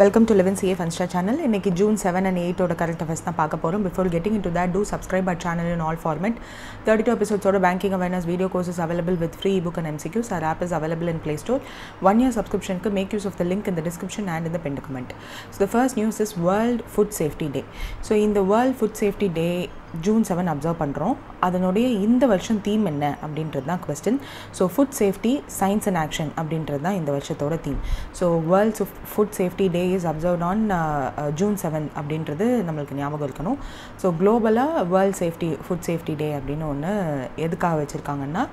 Welcome to Live in CA Funstar channel. இன்னைக்கு June 7 and 8 ஓட current affairs தான் பார்க்க போறோம். Before getting into that, do subscribe our channel in all format. 32 episodes ஓட banking awareness video courses available with free ebook and MCQs. Our app is available in Play Store. 1 year subscription ku make use of the link in the description and in the pinned comment. So the first news is World Food Safety Day. So in the World Food Safety Day June 7 observe பண்ணுறோம். அதனுடைய இந்த வருஷம் theme என்ன அப்படின்றது தான் question. So food safety science and action அப்படின்றது தான் இந்த வருஷத்தோட theme. So world's food safety day is observed on June 7 அப்படின்றது நம்மளுக்கு ஞாபகம் இருக்கணும். ஸோ குளோபலாக வேர்ல்ட் ஃபுட் சேஃப்டி டே அப்படின்னு ஒன்று எதுக்காக வச்சுருக்காங்கன்னா,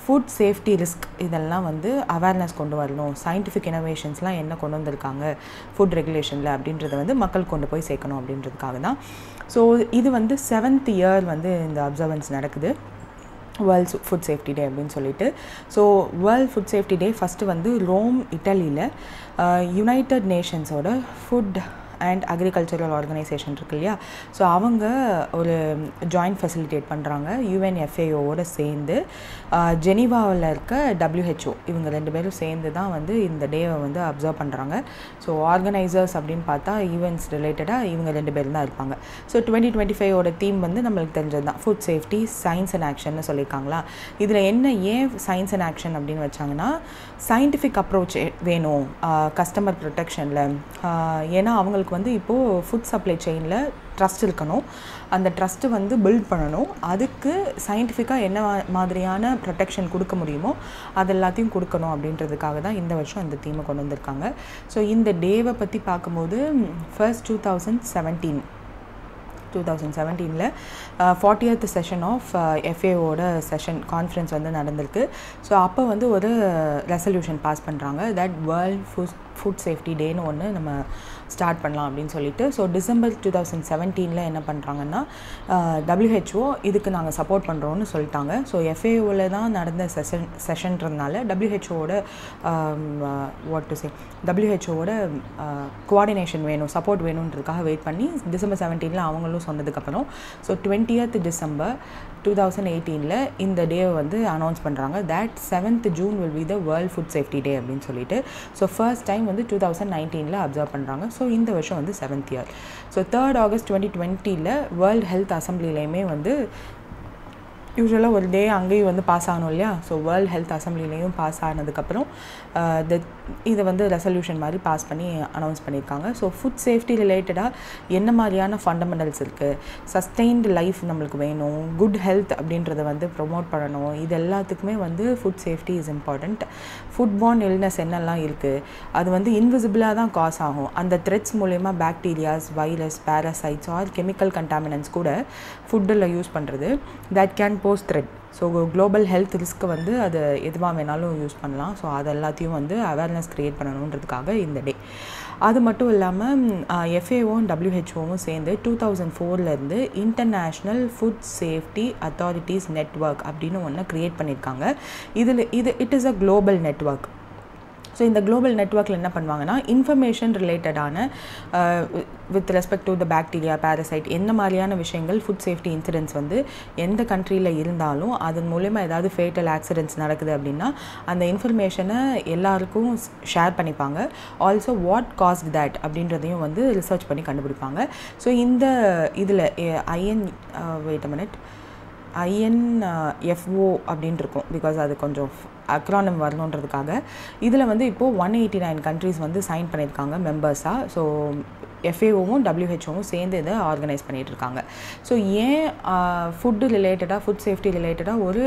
ஃபுட் சேஃப்டி ரிஸ்க் இதெல்லாம் வந்து அவேர்னஸ் கொண்டு வரணும், சயின்டிஃபிக் இனோவேஷன்ஸ்லாம் என்ன கொண்டு வந்திருக்காங்க ஃபுட் ரெகுலேஷனில் அப்படின்றத வந்து மக்கள் கொண்டு போய் சேர்க்கணும் அப்படின்றதுக்காக தான். ஸோ இது வந்து 7th இயர் வந்து இந்த அப்சர்வன்ஸ் நடக்குது, வேர்ல்ட் ஃபுட் சேஃப்டி டே அப்படின்னு சொல்லிட்டு. So world food safety day first வந்து ரோம் இட்டலியில் யுனைடட் நேஷன்ஸோட ஃபுட் அண்ட் அக்ரிகல்ச்சரல் ஆர்கனைசேஷன் இருக்கு இல்லையா, ஸோ அவங்க ஒரு ஜாயிண்ட் ஃபெசிலிட்டேட் பண்ணுறாங்க UNFAOவோட சேர்ந்து. ஜெனீவாவில் இருக்க WHO இவங்க 2 பேரும் சேர்ந்து தான் வந்து இந்த டேவை வந்து அப்சர்வ் பண்ணுறாங்க. ஸோ ஆர்கனைசர்ஸ் அப்படின்னு பார்த்தா ஈவெண்ட்ஸ் ரிலேட்டடாக இவங்க 2 பேரும் தான் இருப்பாங்க. ஸோ 2025ஓட தீம் வந்து நம்மளுக்கு தெரிஞ்சது தான், ஃபுட் சேஃப்டி சயின்ஸ் அண்ட் ஆக்ஷன்னு சொல்லியிருக்காங்களா. இதில் என்ன ஏன் சயின்ஸ் அண்ட் ஆக்ஷன் அப்படின்னு வச்சாங்கன்னா, சயின்டிஃபிக் அப்ரோச் வேணும் கஸ்டமர் ப்ரொடெக்ஷனில். ஏன்னா அவங்களுக்கு வந்து இப்போது ஃபுட் சப்ளை செயினில் ட்ரஸ்ட் இருக்கணும், அந்த ட்ரஸ்ட்டு வந்து பில்ட் பண்ணணும். அதுக்கு சயின்டிஃபிக்காக என்ன மாதிரியான ப்ரொடெக்ஷன் கொடுக்க முடியுமோ அது எல்லாத்தையும் கொடுக்கணும் அப்படின்றதுக்காக தான் இந்த வருஷம் இந்த தீமை கொண்டு வந்திருக்காங்க. ஸோ இந்த டேவை பற்றி பார்க்கும்போது ஃபர்ஸ்ட் 2017 40th செஷன் ஆஃப் FAOவோட செஷன் கான்ஃபரன்ஸ் வந்து நடந்திருக்கு. ஸோ அப்போ வந்து ஒரு ரெசல்யூஷன் பாஸ் பண்ணுறாங்க, தட் வேர்ல்ட் ஃபுட் சேஃப்டி டேன்னு ஒன்று நம்ம ஸ்டார்ட் பண்ணலாம் அப்படின்னு சொல்லிட்டு. ஸோ டிசம்பர் 2017 என்ன பண்ணுறாங்கன்னா, WHO இதுக்கு நாங்கள் சப்போர்ட் பண்ணுறோன்னு சொல்லிட்டாங்க. ஸோ FAOவில் தான் நடந்த செஷன்றதுனால WHO கோஆர்டினேஷன் வேணும், சப்போர்ட் வேணுன்றதுக்காக வெயிட் பண்ணி டிசம்பர் 17 அவங்களும் சொன்னதுக்கப்புறம் ஸோ 20th December 2018 இந்த டேவை வந்து அனௌன்ஸ் பண்ணுறாங்க, that 7th June will be the World Food Safety Day அப்படின்னு சொல்லிட்டு. ஸோ ஃபர்ஸ்ட் டைம் வந்து 2019 அப்சர்வ் பண்ணுறாங்க. ஸோ இந்த வருஷம் வந்து 7th year. So 3rd August 2020 world health அசம்பிளிலையுமே வந்து யூஸ்வலாக ஒரு டே அங்கேயும் வந்து பாஸ் ஆகணும் இல்லையா. ஸோ வேர்ல்டு ஹெல்த் அசம்பிளிலையும் பாஸ் ஆனதுக்கப்புறம் இதை வந்து ரெசல்யூஷன் மாதிரி பாஸ் பண்ணி அனௌன்ஸ் பண்ணியிருக்காங்க. ஸோ ஃபுட் சேஃப்டி ரிலேட்டடாக என்ன மாதிரியான ஃபண்டமெண்டல்ஸ் இருக்குது, சஸ்டெயின்டு லைஃப் நம்மளுக்கு வேணும், குட் ஹெல்த் அப்படின்றத வந்து ப்ரொமோட் பண்ணணும், இது எல்லாத்துக்குமே வந்து food safety is important. Foodborne illness என்னெல்லாம் இருக்குது, அது வந்து இன்விசிபிளாக தான் காஸ் ஆகும். அந்த த்ரெட்ஸ் மூலயமா bacterias, virus, parasites or chemical contaminants கூட ஃபுட்டில் யூஸ் பண்ணுறது, that can pose threat. So global health risk வந்து அது எதுவாக வேணாலும் யூஸ் பண்ணலாம். ஸோ அது எல்லாத்தையும் வந்து அவேர்னஸ் க்ரியேட் பண்ணணுன்றதுக்காக இந்த டே. அது மட்டும் இல்லாமல் FAOவும் WHOவும் சேர்ந்து 2004 international food safety authorities network அப்படின்னு ஒன்று க்ரியேட் பண்ணியிருக்காங்க. It is a global network. So இந்த குளோபல் நெட்வொர்க்கில் என்ன பண்ணுவாங்கன்னா, இன்ஃபர்மேஷன் ரிலேட்டடான with respect to the bacteria, parasite என்ன மாதிரியான விஷயங்கள், ஃபுட் சேஃப்டி இன்சிடென்ட்ஸ் வந்து எந்த கண்ட்ரியில் இருந்தாலும் அதன் மூலயமா ஏதாவது ஃபேட்டல் ஆக்சிடென்ட்ஸ் நடக்குது அப்படின்னா அந்த இன்ஃபர்மேஷனை எல்லாருக்கும் ஷேர் பண்ணிப்பாங்க. ஆல்சோ வாட் காஸ்ட் தேட் அப்படின்றதையும் வந்து ரிசர்ச் பண்ணி கண்டுபிடிப்பாங்க. ஸோ இந்த இதில் INFO அப்படின்னு இருக்கும், பிகாஸ் அது கொஞ்சம் அக்ரானிம் வரணுன்றதுக்காக. இதில் வந்து இப்போது 189 கண்ட்ரிஸ் வந்து சைன் பண்ணியிருக்காங்க மெம்பர்ஸாக. ஸோ FAOவும் WHOவும் சேர்ந்து இதை ஆர்கனைஸ் பண்ணிகிட்ருக்காங்க. ஸோ ஏன் ஃபுட்டு ரிலேட்டடாக, ஃபுட் சேஃப்டி ரிலேட்டடாக ஒரு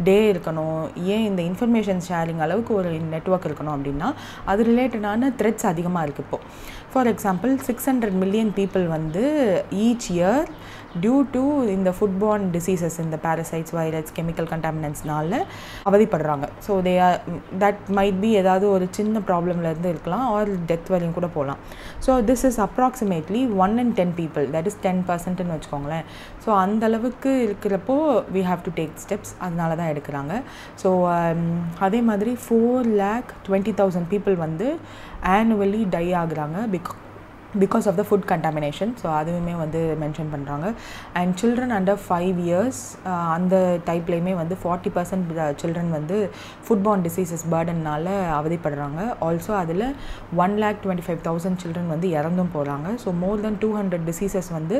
டே இருக்கணும், ஏன் இந்த இன்ஃபர்மேஷன் ஷேரிங் அளவுக்கு ஒரு நெட்வொர்க் இருக்கணும் அப்படின்னா, அது ரிலேட்டடான த்ரெட்ஸ் அதிகமாக இருக்குது இப்போது. ஃபார் எக்ஸாம்பிள் 600 million பீப்புள் வந்து ஈச் இயர் டியூ டு இந்த ஃபுட்பார்ன் டிசீசஸ், இந்த பேரசைட்ஸ், வைரஸ், கெமிக்கல் கண்டாமினன்ட்ஸ்னால அவதிப்படுறாங்க. ஸோ தட் மைட் பி ஏதாவது ஒரு சின்ன ப்ராப்ளம்லேருந்து இருக்கலாம், ஆர் டெத் வரையும் கூட போகலாம். So this is approximately 1 in 10 people, that is 10%ன்னு வச்சுக்கோங்களேன். ஸோ அந்தளவுக்கு இருக்கிறப்போ we have to take steps, அதனால தான் எடுக்கிறாங்க. ஸோ அதே மாதிரி 4,20,000 people வந்து ஆனுவலி டை ஆகுறாங்க because of the food contamination. So அதுவுமே வந்து மென்ஷன் பண்ணுறாங்க. அண்ட் சில்ட்ரன் அண்டர் 5 years அந்த டைப்லேயுமே வந்து 40% சில்ட்ரன் வந்து ஃபுட்பார்ன் டிசீசஸ் பேர்டன்னால் அவதிப்படுறாங்க. ஆல்சோ அதில் 1,25,000 சில்ட்ரன் வந்து இறந்தும் போகிறாங்க. ஸோ மோர் தென் 200 டிசீசஸ் வந்து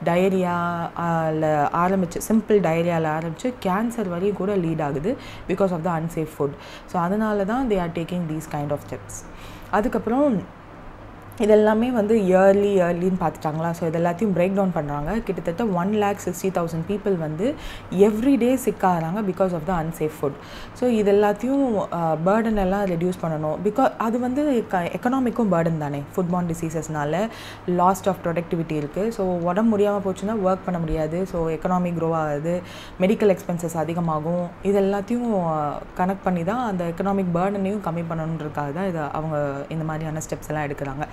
டயரியாவில் ஆரம்பித்து, சிம்பிள் டயரியாவில் ஆரம்பித்து கேன்சர் வரையும் கூட லீட் ஆகுது because of the unsafe food. So அதனால தான் they are taking these kind of steps. அதுக்கப்புறம் இதெல்லாமே வந்து இயர்லின்னு பார்த்துட்டாங்களா. ஸோ இது எல்லாத்தையும் பிரேக் டவுன் பண்ணுறாங்க. கிட்டத்தட்ட 1,60,000 பீப்புள் வந்து எவ்ரிடே சிக் ஆகிறாங்க because of the unsafe food. So இது எல்லாத்தையும் பேர்டன் எல்லாம் ரெடியூஸ் பண்ணணும். பிகாஸ் அது வந்து எக்கனாமிக்கும் பேர்டன் தானே. ஃபுட்பார்ன் டிசீசஸ்னால லாஸ்ட் ஆஃப் ப்ரொடக்டிவிட்டி இருக்குது. ஸோ உடம்பு முடியாமல் போச்சுன்னா ஒர்க் பண்ண முடியாது. ஸோ எக்கனாமி க்ரோ ஆகுது, மெடிக்கல் எக்ஸ்பென்சஸ் அதிகமாகும். இது எல்லாத்தையும் கனெக்ட் பண்ணி தான் அந்த எக்கனாமிக் பேர்டனையும் கம்மி பண்ணணுன்றதுக்காக தான் இது அவங்க இந்த மாதிரியான ஸ்டெப்ஸ் எல்லாம் எடுக்கிறாங்க.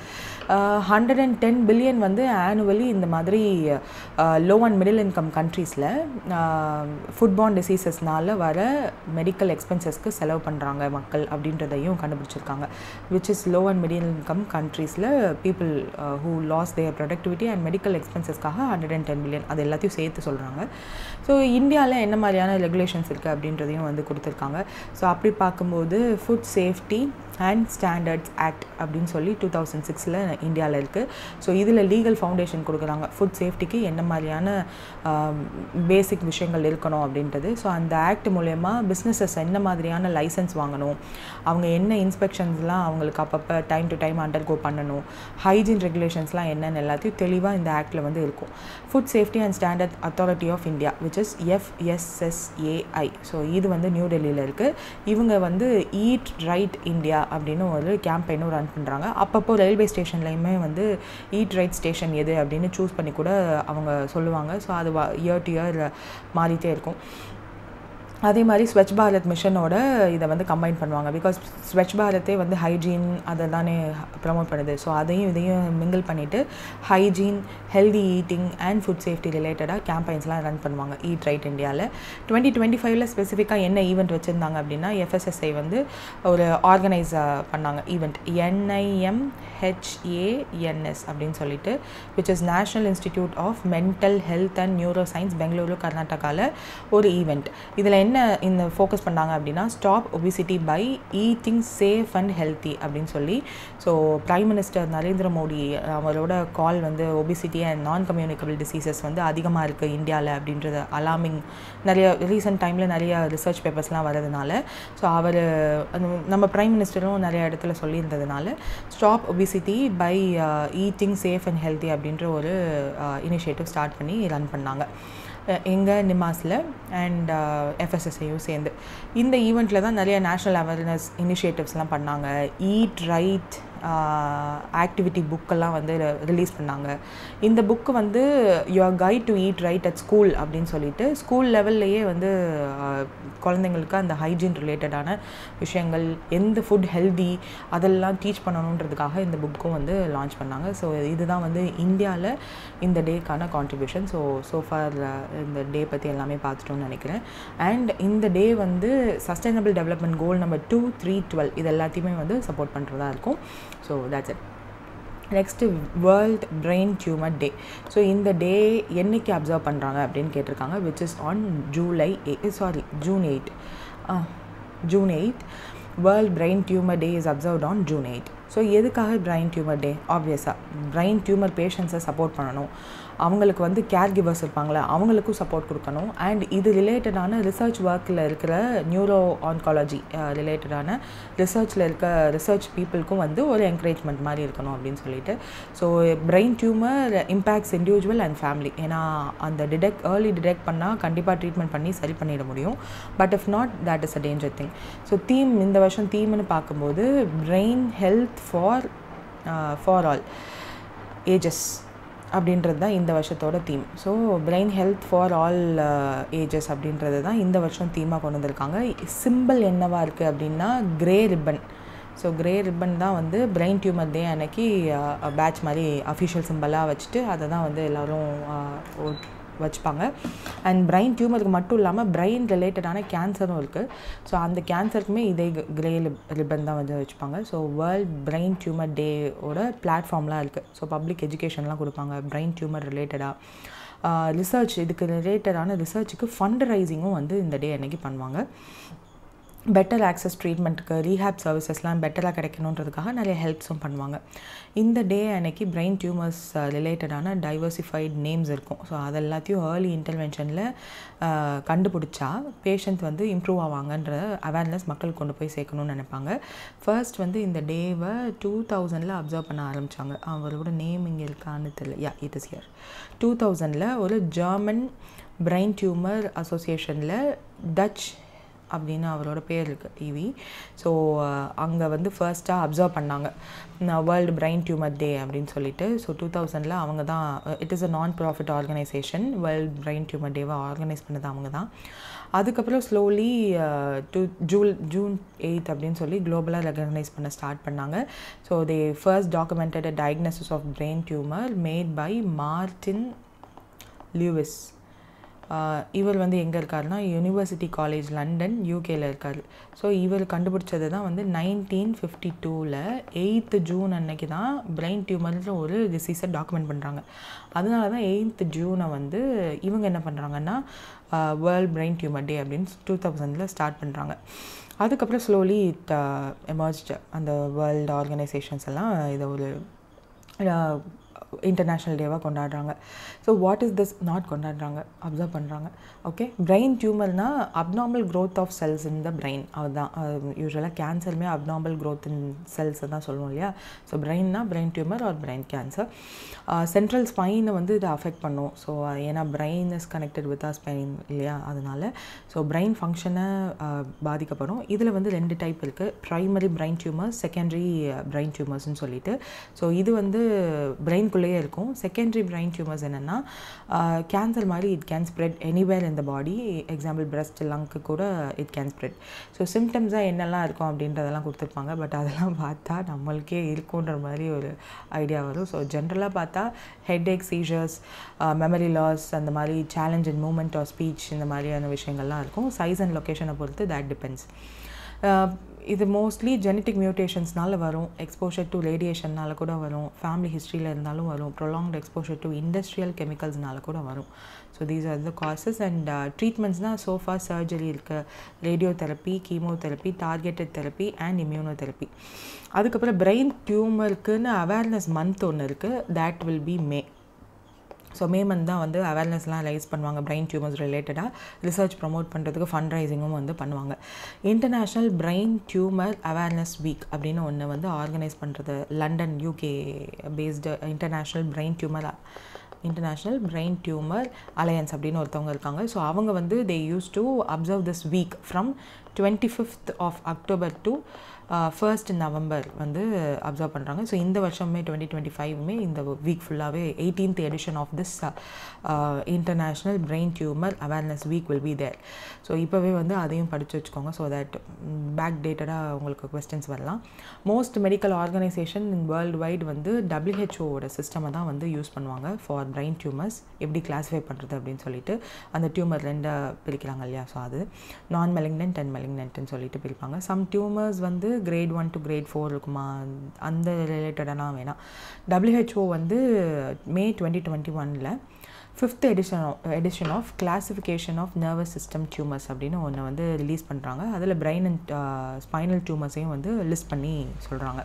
110 பில்லியன் வந்து ஆனுவலி இந்த மாதிரி லோ அண்ட் மிடில் இன்கம் கண்ட்ரீஸில் ஃபுட்பார்ன் டிசீசஸ்னால வர மெடிக்கல் எக்ஸ்பென்சஸ்க்கு செலவு பண்ணுறாங்க மக்கள் அப்படின்றதையும் கண்டுபிடிச்சிருக்காங்க. Which is low and middle income கண்ட்ரீஸில் people who lose their productivity and medical எக்ஸ்பென்சஸ்க்காக 110 பில்லியன் அது எல்லாத்தையும் சேர்த்து சொல்கிறாங்க. ஸோ இந்தியாவில் என்ன மாதிரியான ரெகுலேஷன்ஸ் இருக்குது அப்படின்றதையும் வந்து கொடுத்துருக்காங்க. ஸோ அப்படி பார்க்கும்போது food safety and standards act அப்படின்னு சொல்லி 2006 இந்தியாவில் இருக்குது. ஸோ இதில் லீகல் ஃபவுண்டேஷன் கொடுக்குறாங்க ஃபுட் சேஃப்டிக்கு என்ன மாதிரியான பேசிக் விஷயங்கள் இருக்கணும் அப்படின்றது. ஸோ அந்த ஆக்ட் மூலயமா பிஸ்னஸஸ் என்ன மாதிரியான லைசன்ஸ் வாங்கணும், அவங்க என்ன இன்ஸ்பெக்ஷன்ஸ்லாம் அவங்களுக்கு அப்பப்போ டைம் டு டைம் அண்டர்கோ பண்ணணும், ஹைஜீன் ரெகுலேஷன்ஸ்லாம் என்னென்னு எல்லாத்தையும் தெளிவாக இந்த ஆக்டில் வந்து இருக்கும். Food safety and standard authority of India which is FSSAI. So இது வந்து நியூ டெல்லியில் இருக்குது. இவங்க வந்து ஈட் ரைட் இந்தியா அப்படின்னு ஒரு கேம்பெயினும் ரன் பண்ணுறாங்க. அப்பப்போ ரயில்வே ஸ்டேஷன்லேயுமே வந்து ஈட் ரைட் ஸ்டேஷன் எது அப்படின்னு சூஸ் பண்ணி கூட அவங்க சொல்லுவாங்க. ஸோ அது இயர் டு இயர் மாறிட்டே இருக்கும். அதே மாதிரி ஸ்வச் பாரத் மிஷனோட இதை வந்து கம்பைன் பண்ணுவாங்க. பிகாஸ் ஸ்வச் பாரத்தே வந்து ஹைஜீன் அதை தானே ப்ரமோட் பண்ணுது. ஸோ இதையும் மிங்கிள் பண்ணிவிட்டு hygiene, healthy eating and food safety ரிலேட்டடாக கேம்பெயின்ஸ்லாம் ரன் பண்ணுவாங்க ஈட் ரைட் இந்தியாவில். 2025 ஸ்பெசிஃபிக்காக என்ன ஈவெண்ட் வச்சுருந்தாங்க அப்படின்னா FSSAI வந்து ஒரு ஆர்கனைஸ் பண்ணாங்க ஈவெண்ட் NIMHANS அப்படின்னு சொல்லிட்டு, which is national institute of mental health and neuro science, Bengaluru, கர்நாடகாவில் ஒரு ஈவெண்ட். இதில் என்ன இந்த ஃபோக்கஸ் பண்ணாங்க அப்படின்னா stop obesity by eating safe and healthy அப்படின்னு சொல்லி. So prime minister Narendra Modi அவரோட கால் வந்து obesity and non communicable diseases வந்து அதிகமாக இருக்குது இந்தியாவில் அப்படின்றது அலார்மிங். நிறைய ரீசெண்ட் டைமில் நிறைய ரிசர்ச் பேப்பர்ஸ்லாம் வரதுனால, ஸோ அவர் நம்ம பிரைம் மினிஸ்டரும் நிறைய இடத்துல சொல்லியிருந்ததுனால stop obesity by eating safe and healthy அப்படின்ற ஒரு இனிஷியேட்டிவ் ஸ்டார்ட் பண்ணி ரன் பண்ணாங்க எங்கள் நிமாஸில் அண்ட் FSSAயும் சேர்ந்து. இந்த ஈவெண்ட்டில் தான் நிறைய நேஷ்னல் அவேர்னஸ் இனிஷியேட்டிவ்ஸ்லாம் பண்ணாங்க. ஈட் ரைட் ஆக்டிவிட்டி புக்கெல்லாம் வந்து ரிலீஸ் பண்ணாங்க. இந்த புக்கு வந்து your guide to eat right at school அப்படின்னு சொல்லிட்டு ஸ்கூல் லெவல்லையே வந்து குழந்தைங்களுக்கு அந்த ஹைஜீன் ரிலேட்டடான விஷயங்கள், எந்த ஃபுட் ஹெல்தி அதெல்லாம் டீச் பண்ணணுன்றதுக்காக இந்த புக்கும் வந்து லான்ச் பண்ணாங்க. ஸோ இதுதான் வந்து இந்தியாவில் இந்த டேக்கான கான்ட்ரிபியூஷன். ஸோ ஃபார் இந்த டே பற்றி எல்லாமே பார்த்துட்டோன்னு நினைக்கிறேன். அண்ட் இந்த டே வந்து சஸ்டைனபிள் டெவலப்மெண்ட் கோல் நம்பர் 2, 3, 12 இது எல்லாத்தையுமே வந்து சப்போர்ட் பண்ணுறதா இருக்கும். So that's it. Next world brain tumour day. So இந்த டே என்னைக்கு அப்சர்வ் பண்ணுறாங்க அப்படின்னு கேட்டிருக்காங்க. Which is on June 8. World brain tumour day is observed on June 8. So எதுக்காக பிரெயின் டியூமர் டே? ஆப்வியஸாக பிரெயின் டியூமர் பேஷண்ட்ஸை சப்போர்ட் பண்ணணும். அவங்களுக்கு வந்து கேர் கிவர்ஸ் இருப்பாங்களே அவங்களுக்கும் சப்போர்ட் கொடுக்கணும். அண்ட் இது ரிலேட்டடான ரிசர்ச் ஒர்க்கில் இருக்கிற நியூரோ ஆன்காலஜி ரிலேட்டடான ரிசர்ச்சில் இருக்க ரிசர்ச் பீப்புளுக்கும் வந்து ஒரு என்கரேஜ்மெண்ட் மாதிரி இருக்கணும் அப்படின்னு சொல்லிட்டு. So brain tumour impacts individual and family. ஏன்னா அந்த ஏர்லி டிடெக்ட் பண்ணால் கண்டிப்பாக ட்ரீட்மெண்ட் பண்ணி சரி பண்ணிட முடியும். But if not, that is a danger thing. So இந்த வருஷம் தீம்னு பார்க்கும்போது brain health for all ages அப்படின்றது தான் இந்த வருஷத்தோட theme. So brain health for all ages அப்படின்றது தான் இந்த வருஷம் தீமாக கொண்டு வந்திருக்காங்க. சிம்பிள் என்னவாக இருக்குது அப்படின்னா grey ribbon. So grey ribbon தான் வந்து பிரெயின் டியூமர் டே அன்னைக்கு பேட்ச் மாதிரி அஃபிஷியல் சிம்பிளாக வச்சுட்டு அதை தான் வந்து எல்லோரும் வச்சுப்பாங்க. அண்ட் பிரெயின் டியூமருக்கு மட்டும் இல்லாமல் பிரெயின் ரிலேட்டடான கேன்சரும் இருக்குது. ஸோ அந்த கேன்சருக்குமே இதே கிரே ரிப்பன் தான் வந்து வச்சுப்பாங்க. ஸோ வேர்ல்ட் பிரெயின் டியூமர் டேவோட பிளாட்ஃபார்ம்லாம் இருக்குது. ஸோ பப்ளிக் எஜுகேஷன்லாம் கொடுப்பாங்க பிரெயின் டியூமர் ரிலேட்டடாக. ரிசர்ச் இதுக்கு ரிலேட்டடான ரிசர்ச்சுக்கு ஃபண்ட் ரைசிங்கும் வந்து இந்த டே அன்றைக்கி பண்ணுவாங்க. பெட்டர் ஆக்சஸ் ட்ரீட்மெண்ட்டுக்கு ரீஹேப் சர்வீசஸ்லாம் பெட்டராக கிடைக்கணுன்றதுக்காக நிறைய ஹெல்ப்ஸும் பண்ணுவாங்க. இந்த டே அன்னைக்கு பிரெயின் டியூமர்ஸ் ரிலேட்டடான டைவர்சிஃபைட் நேம்ஸ் இருக்கும். ஸோ அது எல்லாத்தையும் ஏர்லி இன்டர்வென்ஷனில் கண்டுபிடிச்சா பேஷண்ட் வந்து இம்ப்ரூவ் ஆவாங்கன்ற அவேர்னஸ் மக்களுக்கு கொண்டு போய் சேர்க்கணும்னு நினைப்பாங்க. ஃபர்ஸ்ட் வந்து இந்த டேவை 2000 அப்சர்வ் பண்ண ஆரம்பித்தாங்க. அவரோட நேம் இங்கே இருக்கான்னு தெரியல. It is here. 2000 ஒரு ஜெர்மன் பிரெயின் டியூமர் அசோசியேஷனில் டச் அப்படின்னு அவரோட பேர் இருக்குது டிவி. ஸோ அங்கே வந்து ஃபர்ஸ்ட்டாக அப்சர்வ் பண்ணாங்க வேர்ல்டு பிரெயின் டியூமர் டே அப்படின்னு சொல்லிட்டு. ஸோ 2000 அவங்க தான். It is a non profit organisation. World brain tumour டேவை ஆர்கனைஸ் பண்ணது அவங்க தான். அதுக்கப்புறம் ஸ்லோலி ஜூன் 8 அப்படின்னு சொல்லி குளோபலாக ரெகக்னைஸ் பண்ண ஸ்டார்ட் பண்ணாங்க. So they first documented a diagnosis of brain tumour made by Martin Lewis. இவர் வந்து எங்கே இருக்காருன்னா யூனிவர்சிட்டி காலேஜ் லண்டன் யூகேயில் இருக்கார். ஸோ இவர் கண்டுபிடிச்சது தான் வந்து 1952 8th ஜூன் அன்னைக்கு தான் பிரெயின் டியூமர்ன்ற ஒரு டிசீஸை டாக்குமெண்ட் பண்ணுறாங்க. அதனால தான் 8th ஜூனை வந்து இவங்க என்ன பண்ணுறாங்கன்னா வேர்ல்ட் பிரெயின் டியூமர் டே அப்படின்னு 2000 ஸ்டார்ட் பண்ணுறாங்க. அதுக்கப்புறம் ஸ்லோலி இட் எமர்ஜ்ட். அந்த வேர்ல்டு ஆர்கனைசேஷன்ஸ் எல்லாம் இதை ஒரு இன்டர்நேஷ்னல் டேவாக கொண்டாடுறாங்க. So what is this not கொண்டாடுறாங்க, அப்சர்வ் பண்ணுறாங்க. ஓகே, பிரெயின் டியூமர்னால் abnormal growth of cells in the brain. அதுதான் யூஸ்வலாக கேன்சருமே அப்நார்மல் க்ரோத் இன் செல்ஸை தான் சொல்லுவோம் இல்லையா. ஸோ பிரெயின்னா brain tumour or brain cancer. Central ஸ்பைனை வந்து இதை அஃபெக்ட் பண்ணும். ஸோ ஏன்னா brain is connected with spine இல்லையா, அதனால ஸோ பிரெயின் ஃபங்க்ஷனை பாதிக்கப்படும். இதில் வந்து 2 டைப் இருக்குது. Primary brain tumours, secondary brain டியூமர்ஸ்னு சொல்லிட்டு. ஸோ இது வந்து பிரெயின்குள்ளேயே இருக்கும். செகண்டரி பிரெயின் டியூமர்ஸ் என்னென்னா கேன்சர் மாதிரி it can spread anywhere in the body. Example breast, லங்க்கு கூட இட் கேன் ஸ்ப்ரெட். ஸோ சிம்டம்ஸாக என்னெல்லாம் இருக்கும் அப்படின்றதெல்லாம் கொடுத்துருப்பாங்க. பட் அதெல்லாம் பார்த்தா நம்மளுக்கே இருக்குன்ற மாதிரி ஒரு ஐடியா வரும். ஸோ ஜென்ரலாக பார்த்தா ஹெட்ஏக், சீஜர்ஸ், மெமரி லாஸ், அந்த மாதிரி challenge in movement or speech, இந்த மாதிரியான விஷயங்கள்லாம் இருக்கும். சைஸ் அண்ட் லொக்கேஷனை பொறுத்து தேட் டிபெண்ட்ஸ். இது மோஸ்ட்லி ஜெனட்டிக் மியூட்டேஷன்ஸ்னால வரும், எக்ஸ்போஷர் டு ரேடியேஷன்னால கூட வரும், ஃபேமிலி ஹிஸ்ட்ரியில் இருந்தாலும் வரும், ப்ரொலாங்ட் எக்ஸ்போஷர் டு இண்டஸ்ட்ரியல் கெமிக்கல்ஸ்னால கூட வரும். So these are the causes. And ட்ரீட்மெண்ட்ஸ்னால் சோஃபா சர்ஜரி இருக்குது, radiotherapy, chemotherapy, targeted therapy and immunotherapy. அதுக்கப்புறம் பிரெயின் டியூமருக்குன்னு அவேர்னஸ் மந்த் ஒன்று இருக்குது. That will be May. So May month தான் வந்து அவேர்னஸ்லாம் ரைஸ் பண்ணுவாங்க பிரெயின் டியூமர்ஸ் ரிலேட்டடாக. ரிசர்ச் ப்ரமோட் பண்ணுறதுக்கு ஃபண்ட் ரைசிங்கும் வந்து பண்ணுவாங்க. International brain tumour awareness week அப்படின்னு ஒன்று வந்து ஆர்கனைஸ் பண்ணுறது London UK based international brain tumour alliance அப்படின்னு ஒருத்தவங்க இருக்காங்க. ஸோ அவங்க வந்து they use to observe this week from 25th of October to 1st November வந்து அப்சர்வ் பண்ணுறாங்க. ஸோ இந்த வருஷமே 2025 இந்த வீக் ஃபுல்லாகவே 18th edition of this international brain tumour awareness week will be there. So இப்போவே வந்து அதையும் படித்து வச்சுக்கோங்க. ஸோ தட் பேக் டேட்டடாக உங்களுக்கு கொஸ்டின்ஸ் வரலாம். Most medical organisation in world wide வந்து WHO சிஸ்டமை தான் வந்து யூஸ் பண்ணுவாங்க ஃபார் பிரெயின் டியூமர்ஸ். எப்படி கிளாஸிஃபை பண்ணுறது அப்படின்னு சொல்லிட்டு அந்த டியூமர் 2 பிரிக்கிறாங்க இல்லையா. ஸோ அது நான் மெலிக்னன்ட் அண்ட் மெலிக்னன்ட்னு சொல்லிட்டு பிரிப்பாங்க. சம் டியூமர்ஸ் வந்து grade 1 to grade 4 இருக்குமா, அந்த ரிலேட்டடாக வேணாம். WHO வந்து May 2021 5th edition of classification of nervous system tumours அப்படின்னு ஒன்று வந்து ரிலீஸ் பண்ணுறாங்க. அதில் பிரெயின் அண்ட் ஸ்பைனல் டியூமர்ஸையும் வந்து லிஸ்ட் பண்ணி சொல்கிறாங்க.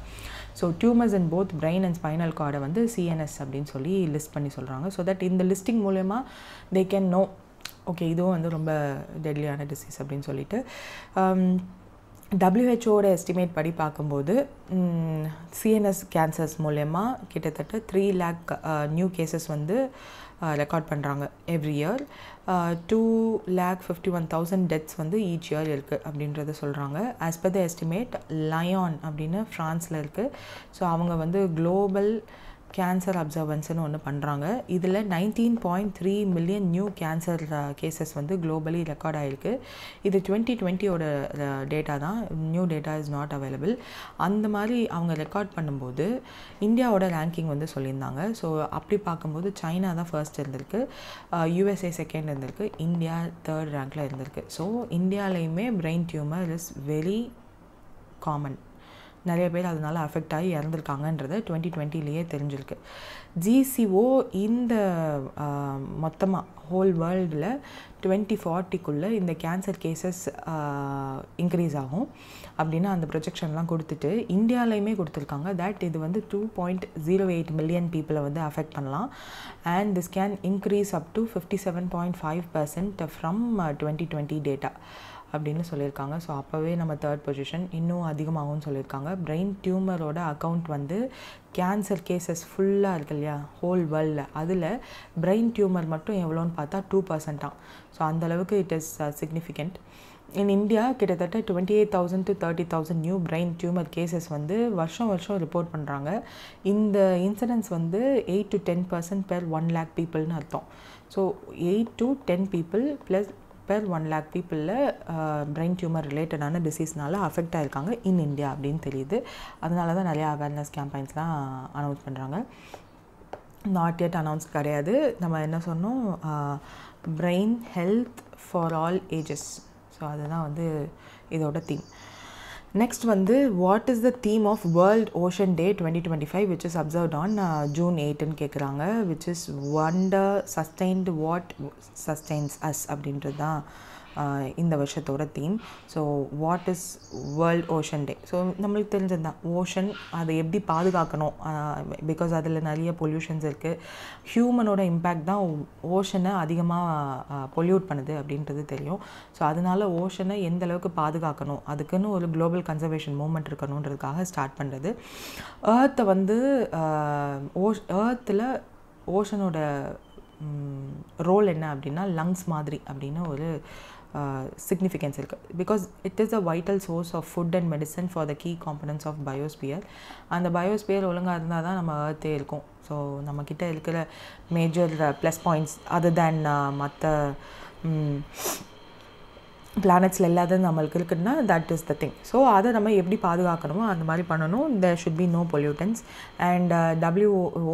So tumours in both brain and spinal கார்டை வந்து CNS அப்படின்னு சொல்லி லிஸ்ட் பண்ணி சொல்கிறாங்க. ஸோ தட் இந்த லிஸ்டிங் மூலயமா தே கேன் நோ ஓகே இதுவும் வந்து ரொம்ப டெட்லியான டிசீஸ் அப்படின்னு சொல்லிட்டு. WHO எஸ்டிமேட் படி பார்க்கும்போது CNS கேன்சர்ஸ் மூலயமா கிட்டத்தட்ட 3 lakh நியூ கேசஸ் வந்து ரெக்கார்ட் பண்ணுறாங்க எவ்ரி இயர். 2,51,000 டெத்ஸ் வந்து ஈச் இயர் இருக்குது அப்படின்றத சொல்கிறாங்க. ஆஸ் பர் த எஸ்டிமேட் லயான் அப்படின்னு ஃப்ரான்ஸில் இருக்குது. ஸோ அவங்க வந்து குளோபல் கேன்சர் அப்சர்வன்ஸ்னு ஒன்று பண்ணுறாங்க. இதில் 19.3 மில்லியன் நியூ கேன்சர் கேசஸ் வந்து குளோபலி ரெக்கார்ட் ஆகிருக்கு. இது 2020 டேட்டா தான், new data is not available. அந்த மாதிரி அவங்க ரெக்கார்ட் பண்ணும்போது இந்தியாவோட ரேங்கிங் வந்து சொல்லியிருந்தாங்க. ஸோ அப்படி பார்க்கும்போது சைனா தான் ஃபர்ஸ்ட் இருந்திருக்கு, USA செகண்ட் இருந்திருக்கு, இந்தியா தேர்ட் ரேங்க்கில் இருந்திருக்கு. ஸோ இந்தியாவிலையுமே brain tumour is very common. நிறைய பேர் அதனால் அஃபெக்ட் ஆகி இறந்துருக்காங்கன்றது 2020 தெரிஞ்சிருக்கு. GCO இந்த மொத்தமாக ஹோல் வேர்ல்டில் 2040 இந்த கேன்சர் கேசஸ் இன்க்ரீஸ் ஆகும் அப்படின்னு அந்த ப்ரொஜெக்ஷன்லாம் கொடுத்துட்டு இந்தியாவிலையுமே கொடுத்துருக்காங்க. தட் இது வந்து 2.08 மில்லியன் பீப்புளை வந்து அஃபெக்ட் பண்ணலாம். And this can increase up to 57.5% from 2020 data அப்படின்னு சொல்லியிருக்காங்க. ஸோ அப்போவே நம்ம தேர்ட் பொசிஷன், இன்னும் அதிகமாகும்னு சொல்லியிருக்காங்க. பிரெயின் டியூமரோட அக்கௌண்ட் வந்து கேன்சர் கேசஸ் ஃபுல்லாக இருக்கு இல்லையா ஹோல் வேர்ல்டில், அதில் பிரெயின் டியூமர் மட்டும் எவ்வளோன்னு பார்த்தா 2%. ஸோ அந்தளவுக்கு it is significant. In India கிட்டத்தட்ட 28,000 to 30,000 new brain tumour cases வந்து வருஷம் ரிப்போர்ட் பண்ணுறாங்க. இந்த இன்சிடென்ட்ஸ் வந்து 8 to 10% per 1 lakh பீப்புள்னு அர்த்தம். So 8 to 10 people plus per 1 lakh பீப்புளில் பிரெயின் டியூமர் ரிலேட்டடான டிசீஸ்னால அஃபெக்ட் ஆகிருக்காங்க இன் இந்தியா அப்படின்னு தெரியுது. அதனால தான் நிறையா அவேர்னஸ் கேம்பெயின்ஸ்லாம் அனௌன்ஸ் பண்ணுறாங்க. நாட் yet அனௌன்ஸ் கிடையாது. நம்ம என்ன சொன்னோம், brain health for all ages. So அதுதான் வந்து இதோட தீம். நெக்ஸ்ட் வந்து what is the theme of world ocean day 2025 which is observed on June 8ன்னு கேட்குறாங்க. which is wonder sustained what sustains us அப்படின்றது தான் இந்த வருஷத்தோட theme. So what is world ocean day? So நம்மளுக்கு தெரிஞ்சது தான் ஓஷன், அதை எப்படி பாதுகாக்கணும், பிகாஸ் அதில் நிறைய பொல்யூஷன்ஸ் இருக்குது. ஹியூமனோட இம்பேக்ட் தான் ஓஷனை அதிகமாக பொல்யூட் பண்ணுது அப்படின்றது தெரியும். ஸோ அதனால் ஓஷனை எந்த அளவுக்கு பாதுகாக்கணும், அதுக்குன்னு ஒரு குளோபல் கன்சர்வேஷன் மூவ்மெண்ட் இருக்கணுன்றதுக்காக ஸ்டார்ட் பண்ணுறது. ஏர்த்தை வந்து ஏர்த்தில் ஓஷனோட ரோல் என்ன அப்படின்னா லங்ஸ் மாதிரி அப்படின்னு ஒரு significance இருக்குது. Because it is a vital source of food and medicine for the key components of biosphere. அந்த பயோஸ்பியர் ஒழுங்காக இருந்தால் தான் நம்ம ஏர்த்தே இருக்கும். ஸோ நம்மக்கிட்ட இருக்கிற major plus points other than மற்ற பிளானட்ஸில் இல்லாத நம்மளுக்கு இருக்குதுன்னா that is the thing. So அதை நம்ம எப்படி பாதுகாக்கணுமோ அந்த மாதிரி பண்ணணும். There should be no pollutants. And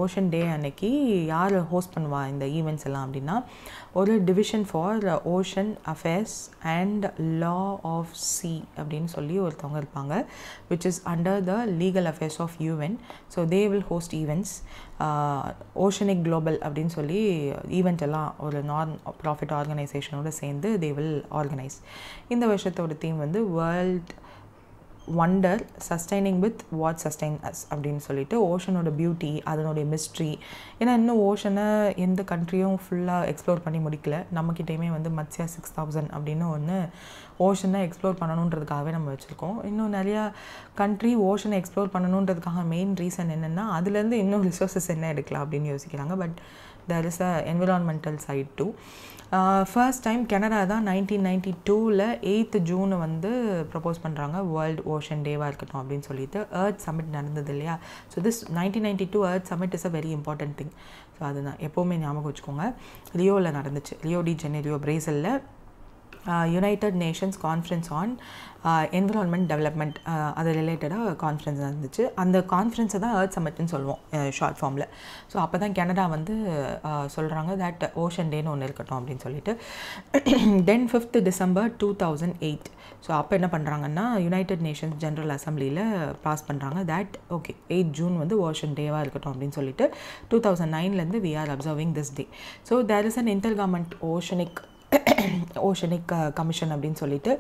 ocean day அன்னைக்கு யார் ஹோஸ்ட் பண்ணுவா இந்த ஈவெண்ட்ஸ் எல்லாம் அப்படின்னா ஒரு division for ocean affairs and law of sea அப்படின்னு சொல்லி ஒருத்தவங்க இருப்பாங்க, which is under the legal affairs of UN. So they will host events. Oceanic global அப்படின்னு சொல்லி ஈவெண்ட் எல்லாம் ஒரு நான் ப்ராஃபிட் ஆர்கனைசேஷனோடு சேர்ந்து தே வில் ஆர்கனைஸ். இந்த வருஷத்தோட தீம் வந்து world wonder sustaining with what sustain us அப்படின்னு சொல்லிட்டு ஓஷனோட பியூட்டி, அதனுடைய மிஸ்ட்ரி. ஏன்னா இன்னும் ஓஷனை எந்த கண்ட்ரியும் ஃபுல்லாக எக்ஸ்ப்ளோர் பண்ணி முடிக்கல. நம்மக்கிட்டேயுமே வந்து மத்ஸ்யா 6000 அப்படின்னு ஒன்று ஓஷனை எக்ஸ்ப்ளோர் பண்ணணுன்றதுக்காகவே நம்ம வச்சுருக்கோம். இன்னும் நிறையா கண்ட்ரி ஓஷனை எக்ஸ்ப்ளோர் பண்ணணுன்றதுக்காக மெயின் ரீசன் என்னென்னா அதுலேருந்து இன்னும் ரிசோர்ஸஸ் என்ன எடுக்கலாம் அப்படின்னு யோசிக்கிறாங்க. But there is a environmental side too. First time Canada தான் 1992 8th June வந்து ப்ரப்போஸ் பண்ணுறாங்க வேர்ல்டு ஓஷன் டேவாக இருக்கட்டும் அப்படின்னு சொல்லிட்டு. எர்த் சமிட் நடந்தது இல்லையா? So this 1992 earth submit is a very important thing. So அதுதான் எப்போவுமே ஞாபகம் வச்சுக்கோங்க. ரியோவில் நடந்துச்சு, ரியோ டி ஜெனீரோ பிரேசிலில் United Nations conference on environment development அது ரிலேட்டடாக கான்ஃபரன்ஸ் நடந்துச்சு. அந்த கான்ஃபரன்ஸை தான் எர்த் சமிட்னு சொல்லுவோம் ஷார்ட் ஃபார்மில். ஸோ அப்போ தான் கனடா வந்து சொல்கிறாங்க தட் ஓஷன் டேன்னு ஒன்று இருக்கட்டும் அப்படின்னு சொல்லிட்டு. தென் 5th December 2008 ஸோ அப்போ என்ன பண்ணுறாங்கன்னா யுனைடெட் நேஷன்ஸ் ஜென்ரல் அசம்பிளியில் பாஸ் பண்ணுறாங்க தட் ஓகே 8th June வந்து ஓஷன் டேவாக இருக்கட்டும் அப்படின்னு சொல்லிட்டு. 2009 we are observing this day. So there is an intergovernment oceanic commission அப்படின்னு சொல்லிட்டு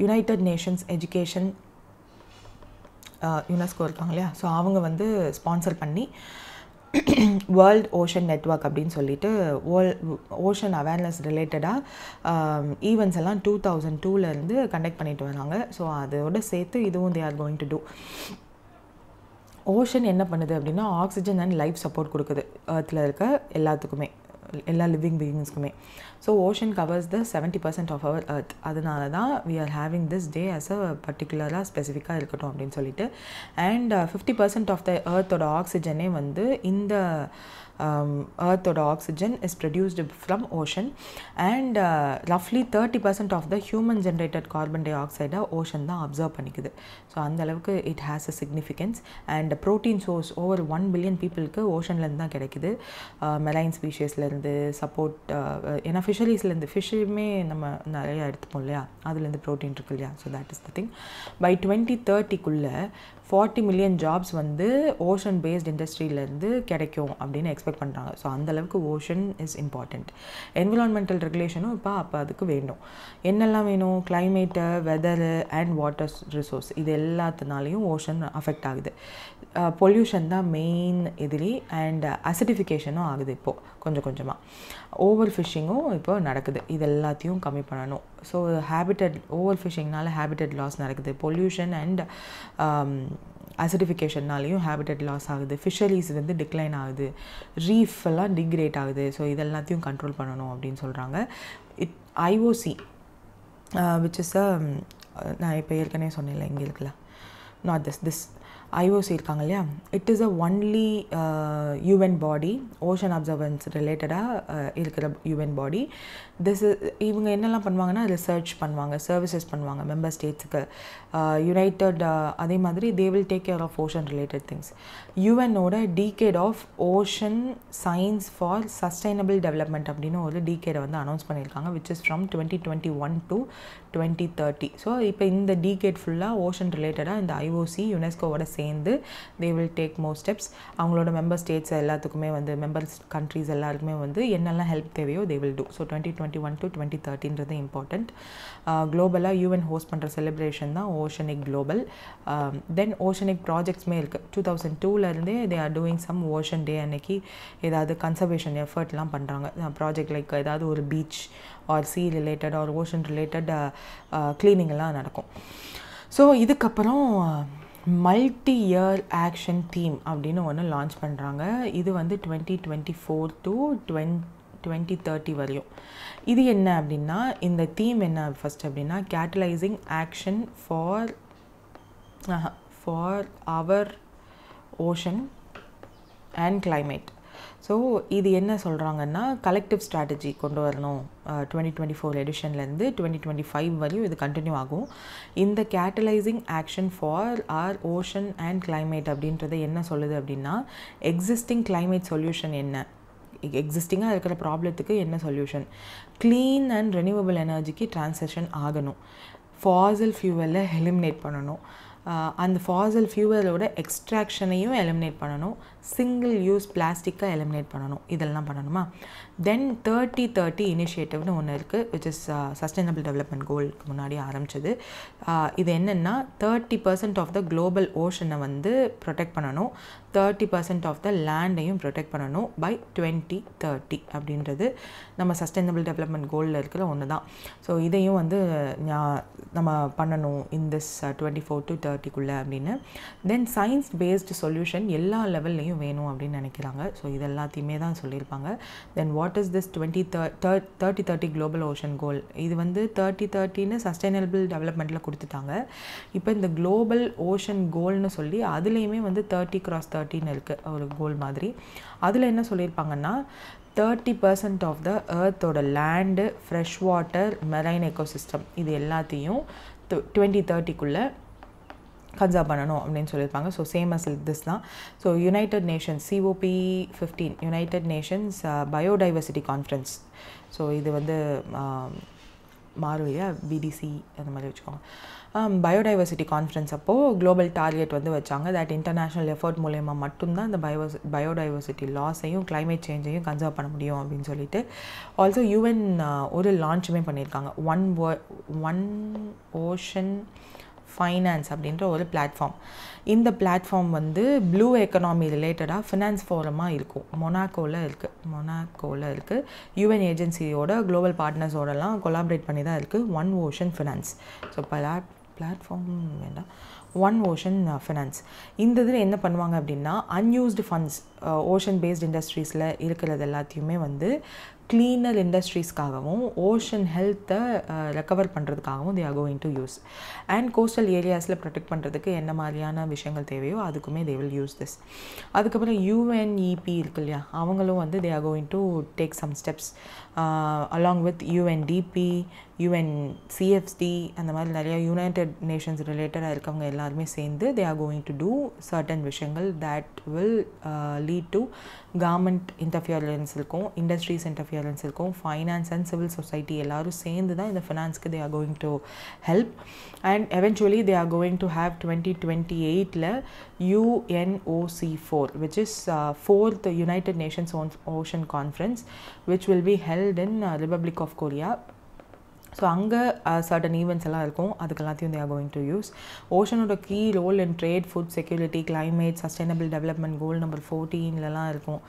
யுனைடெட் நேஷன்ஸ் எஜுகேஷன் யுனெஸ்கோ இருக்காங்க இல்லையா? ஸோ அவங்க வந்து ஸ்பான்சர் பண்ணி வேர்ல்ட் ஓஷன் நெட்வொர்க் அப்படின்னு சொல்லிட்டு ஓஷன் அவேர்னஸ் ரிலேட்டடாக ஈவெண்ட்ஸ் எல்லாம் 2002 கண்டக்ட் பண்ணிட்டு வராங்க. ஸோ அதோட சேர்த்து இதுவும் they are going to do. Ocean என்ன பண்ணுது அப்படின்னா ஆக்சிஜன் அண்ட் லைஃப் சப்போர்ட் கொடுக்குது ஏர்த்தில் இருக்க எல்லாத்துக்குமே. எல்லா லிவிங் பீயிங்ஸ்க்குமே. So ocean covers the 70% of our earth. அதனால தான் we are having this day as a பர்டிகுலராக ஸ்பெசிஃபிக்காக இருக்கட்டும் அப்படின்னு சொல்லிட்டு. அண்ட் 50% ஆஃப் த எர்த்தோட ஆக்சிஜனே வந்து இந்த earthோட oxygen is produced from ocean, and roughly 30% of the human generated carbon dioxide ocean தான் அப்சர்வ் பண்ணிக்குது. ஸோ அந்த அளவுக்கு it has a significance. and protein source over 1 billion peopleக்கு ஓஷன்லேருந்து தான் கிடைக்குது. மெரைன் ஸ்பீஷியஸ்லேருந்து சப்போர்ட், ஏன்னா ஃபிஷரிஸ்லேருந்து ஃபிஷ்ஷுமே நம்ம நிறையா எடுத்துப்போம் இல்லையா, அதுலேருந்து ப்ரோட்டீன் இருக்கு இல்லையா. So that is the thing. By 2030 40 million jobs வந்து ஓஷன் பேஸ்ட் இண்டஸ்ட்ரியிலேருந்து கிடைக்கும் அப்படின்னு எக்ஸ்பெக்ட் பண்ணுறாங்க. ஸோ அந்தளவுக்கு ஓஷன் இஸ் இம்பார்ட்டண்ட். என்விரான்மெண்டல் ரெகுலேஷனும் அப்போ அதுக்கு வேணும். என்னெல்லாம் வேணும்? Climate, weather and water resource, இது எல்லாத்தினாலையும் ஓஷன் அஃபெக்ட் ஆகுது. பொல்யூஷன் தான் மெயின் எதிரி. அண்ட் அசிடிஃபிகேஷனும் ஆகுது இப்போது கொஞ்சம் கொஞ்சமாக. ஓவர் ஃபிஷ்ஷிங்கும் இப்போ நடக்குது. இது எல்லாத்தையும் கம்மி பண்ணணும். ஸோ ஓவர் ஃபிஷ்ஷிங்னால ஹேபிட்டட் லாஸ் நடக்குது. பொல்யூஷன் அண்ட் அசிடிஃபிகேஷன்னாலேயும் ஹேபிட்டட் லாஸ் ஆகுது. ஃபிஷரிஸ் வந்து டிக்ளைன் ஆகுது. ரீஃப் எல்லாம் டிக்ரேட் ஆகுது. ஸோ இதெல்லாத்தையும் கண்ட்ரோல் பண்ணணும் அப்படின்னு சொல்கிறாங்க. ஐஓசி விச் இஸ் நான் இப்போ ஏற்கனவே சொன்னேன்ல, இங்கே இருக்குல்ல, நாட் திஸ் IOC இருக்காங்க இல்லையா, it is a only UN body, ocean observance ரிலேட்டடாக இருக்கிற யூஎன் பாடி. இவங்க என்னெல்லாம் பண்ணுவாங்கன்னா ரிசர்ச் பண்ணுவாங்க, சர்வீசஸ் பண்ணுவாங்க மெம்பர் ஸ்டேட்ஸுக்கு. யுனைடட் அதே மாதிரி they will take care of ocean related things. யூஎன்னோட decade of ocean science for sustainable development அப்படின்னு ஒரு டீகேடை வந்து அனௌன்ஸ் பண்ணியிருக்காங்க, which is from 2021 to 2030. So இப்போ இந்த டீகேட் ஃபுல்லாக ஓஷன் ரிலேட்டடாக இந்த ஐஓசி யுனெஸ்கோவோட சேர்ந்து they will take more steps. அவங்களோட மெம்பர் ஸ்டேட்ஸ் எல்லாத்துக்குமே வந்து மெம்பர் கண்ட்ரீஸ் எல்லாருக்குமே வந்து என்னெல்லாம் ஹெல்ப் தேவையோ they will do. So 2021 to 2030 important. குளோபலாக யூஎன் ஹோஸ்ட் பண்ணுற செலிப்ரேஷன் தான் ஓஷனிக் குளோபல். தென் ஓஷனிக் ப்ராஜெக்ட்ஸுமே இருக்குது. 2002 they are doing some ocean day அன்னைக்கு ஏதாவது கன்சர்வேஷன் எஃபர்ட்லாம் பண்ணுறாங்க. ப்ராஜெக்ட் லைக் ஏதாவது ஒரு beach or sea related or ocean related cleaning எல்லாம் நடக்கும். ஸோ இதுக்கப்புறம் மல்டி இயர் ஆக்ஷன் தீம் அப்படின்னு ஒன்று லான்ச் பண்ணுறாங்க. இது வந்து 2024 to 2030 வரையும். இது என்ன அப்படின்னா, இந்த தீம் என்ன ஃபஸ்ட் அப்படின்னா, catalysing action for our ocean and climate. So இது என்ன சொல்கிறாங்கன்னா, கலெக்டிவ் ஸ்ட்ராட்டஜி கொண்டு வரணும். 2024 எடிஷன்லேருந்து 2025 வரையும் இது கண்டினியூ ஆகும். இந்த கேட்டலைசிங் action for R ocean and climate அப்படின்றது என்ன சொல்லுது அப்படின்னா, எக்ஸிஸ்டிங் கிளைமேட் சொல்யூஷன் என்ன, எக்ஸிஸ்டிங்காக இருக்கிற ப்ராப்ளத்துக்கு என்ன சொல்யூஷன், க்ளீன் அண்ட் ரெனியூவபிள் எனர்ஜிக்கு ட்ரான்சிஷன் ஆகணும், ஃபாசில் ஃபியூவலை எலிமினேட் பண்ணணும், அந்த ஃபாசில் ஃபியூவலோட எக்ஸ்ட்ராக்ஷனையும் எலிமினேட் பண்ணணும், சிங்கிள் யூஸ் பிளாஸ்டிக்கை எலிமினேட் பண்ணணும். இதெல்லாம் பண்ணணுமா? தென் 30-30 இனிஷியேட்டிவ்னு ஒன்று இருக்குது, விச் இஸ் சஸ்டைனபிள் டெவலப்மெண்ட் கோலுக்கு முன்னாடி ஆரம்பிச்சது. இது என்னென்னா 30% ஆஃப் த குளோபல் ஓஷனை வந்து ப்ரொடெக்ட் பண்ணணும், 30% ஆஃப் த லேண்டையும் ப்ரொடெக்ட் பண்ணணும் பை 2030 அப்படின்றது நம்ம சஸ்டைனபிள் டெவலப்மெண்ட் கோலில் இருக்கிற ஒன்று தான். ஸோ இதையும் வந்து நம்ம பண்ணணும் இன் திஸ் 24 to 30 அப்படின்னு. தென் சயின்ஸ் பேஸ்டு சொல்யூஷன் எல்லா லெவல்லையும் வேணும் அப்படின்னு நினைக்கிறாங்க. ஸோ இது எல்லாத்தையுமே தான் சொல்லியிருப்பாங்க. Then what is this 2030 global ocean goal? இது வந்து 30-30ன்னு சஸ்டைனபிள் டெவலப்மெண்ட்டில் கொடுத்துட்டாங்க. இப்போ இந்த குளோபல் ஓஷன் கோல்னு சொல்லி அதுலேயுமே வந்து 30x30ன்னு இருக்குது ஒரு கோல் மாதிரி. அதில் என்ன சொல்லியிருப்பாங்கன்னா, 30% ஆஃப் த எர்த்தோட land, fresh water, marine ecosystem இது எல்லாத்தையும் 2030 கன்சர்வ் பண்ணணும் அப்படின்னு சொல்லியிருப்பாங்க. ஸோ சேம் அஸ் திஸ் தான். So United Nations COP15 United Nations biodiversity conference. So இது வந்து மாறும் இல்லையா, BDC அந்த மாதிரி வச்சுக்கோங்க. பயோடைவர்சிட்டி கான்ஃபரன்ஸ் அப்போது குளோபல் டார்கெட் வந்து வச்சாங்க. தட் இன்டர்நேஷ்னல் எஃபர்ட் மூலயமா மட்டும்தான் இந்த பயோடைவர்சிட்டி லாஸையும் கிளைமேட் சேஞ்சையும் கன்சர்வ் பண்ண முடியும் அப்படின்னு சொல்லிட்டு. ஆல்சோ UN ஒரு லான்ச்சுமே பண்ணியிருக்காங்க, ஒன் ஓஷன் ஃபைனான்ஸ் அப்படின்ற ஒரு பிளாட்ஃபார்ம். இந்த பிளாட்ஃபார்ம் வந்து ப்ளூ எக்கனாமி ரிலேட்டடாக ஃபினான்ஸ் ஃபோரமாக இருக்கும். மொனாக்கோவில் இருக்குது. UN ஏஜென்சியோட குளோபல் பார்ட்னர்ஸோடலாம் கொலாபரேட் பண்ணி தான் இருக்குது one ocean finance. So platform வேண்டாம், ஒன் ஓஷன் ஃபினான்ஸ். இந்த இதில் என்ன பண்ணுவாங்க அப்படின்னா, அன்யூஸ்டு ஃபண்ட்ஸ் ஓஷன் பேஸ்ட் இண்டஸ்ட்ரீஸில் இருக்கிறது எல்லாத்தையுமே வந்து கிளீனர் இண்டஸ்ட்ரீஸ்க்காகவும் ஓஷன் ஹெல்த்தை ரெக்கவர் பண்ணுறதுக்காகவும் they are going to use. And coastal ஏரியாஸில் ப்ரொடெக்ட் பண்ணுறதுக்கு என்ன மாதிரியான விஷயங்கள் தேவையோ அதுக்குமே தே வில் யூஸ் திஸ். அதுக்கப்புறம் UNEP இருக்கு இல்லையா, அவங்களும் வந்து they are going to take some steps along with UNDP, UNCFD, அந்த மாதிரி நிறையா யுனைடெட் நேஷன்ஸ் ரிலேட்டடாக இருக்கவங்க எல்லாருமே சேர்ந்து they are going to do certain விஷயங்கள் that will lead to government interference இருக்கும், இண்டஸ்ட்ரீஸ் இன்டர்ஃபியரன்ஸ் இருக்கும், ஃபைனான்ஸ் அண்ட் சிவில் சொசைட்டி எல்லோரும் சேர்ந்து தான் இந்த ஃபினான்ஸ்க்கு they are going to help. And eventually they are going to have 2028 UNOC4, which is 4th United Nations Ocean Conference, which will be held in Republic of Korea. So அங்கே certain events எல்லாம் இருக்கும், அதுக்கு எல்லாத்தையும் they are going to use. ஓஷனோட key role in trade, food security, climate, sustainable development goal number 14லலாம் இருக்கும்,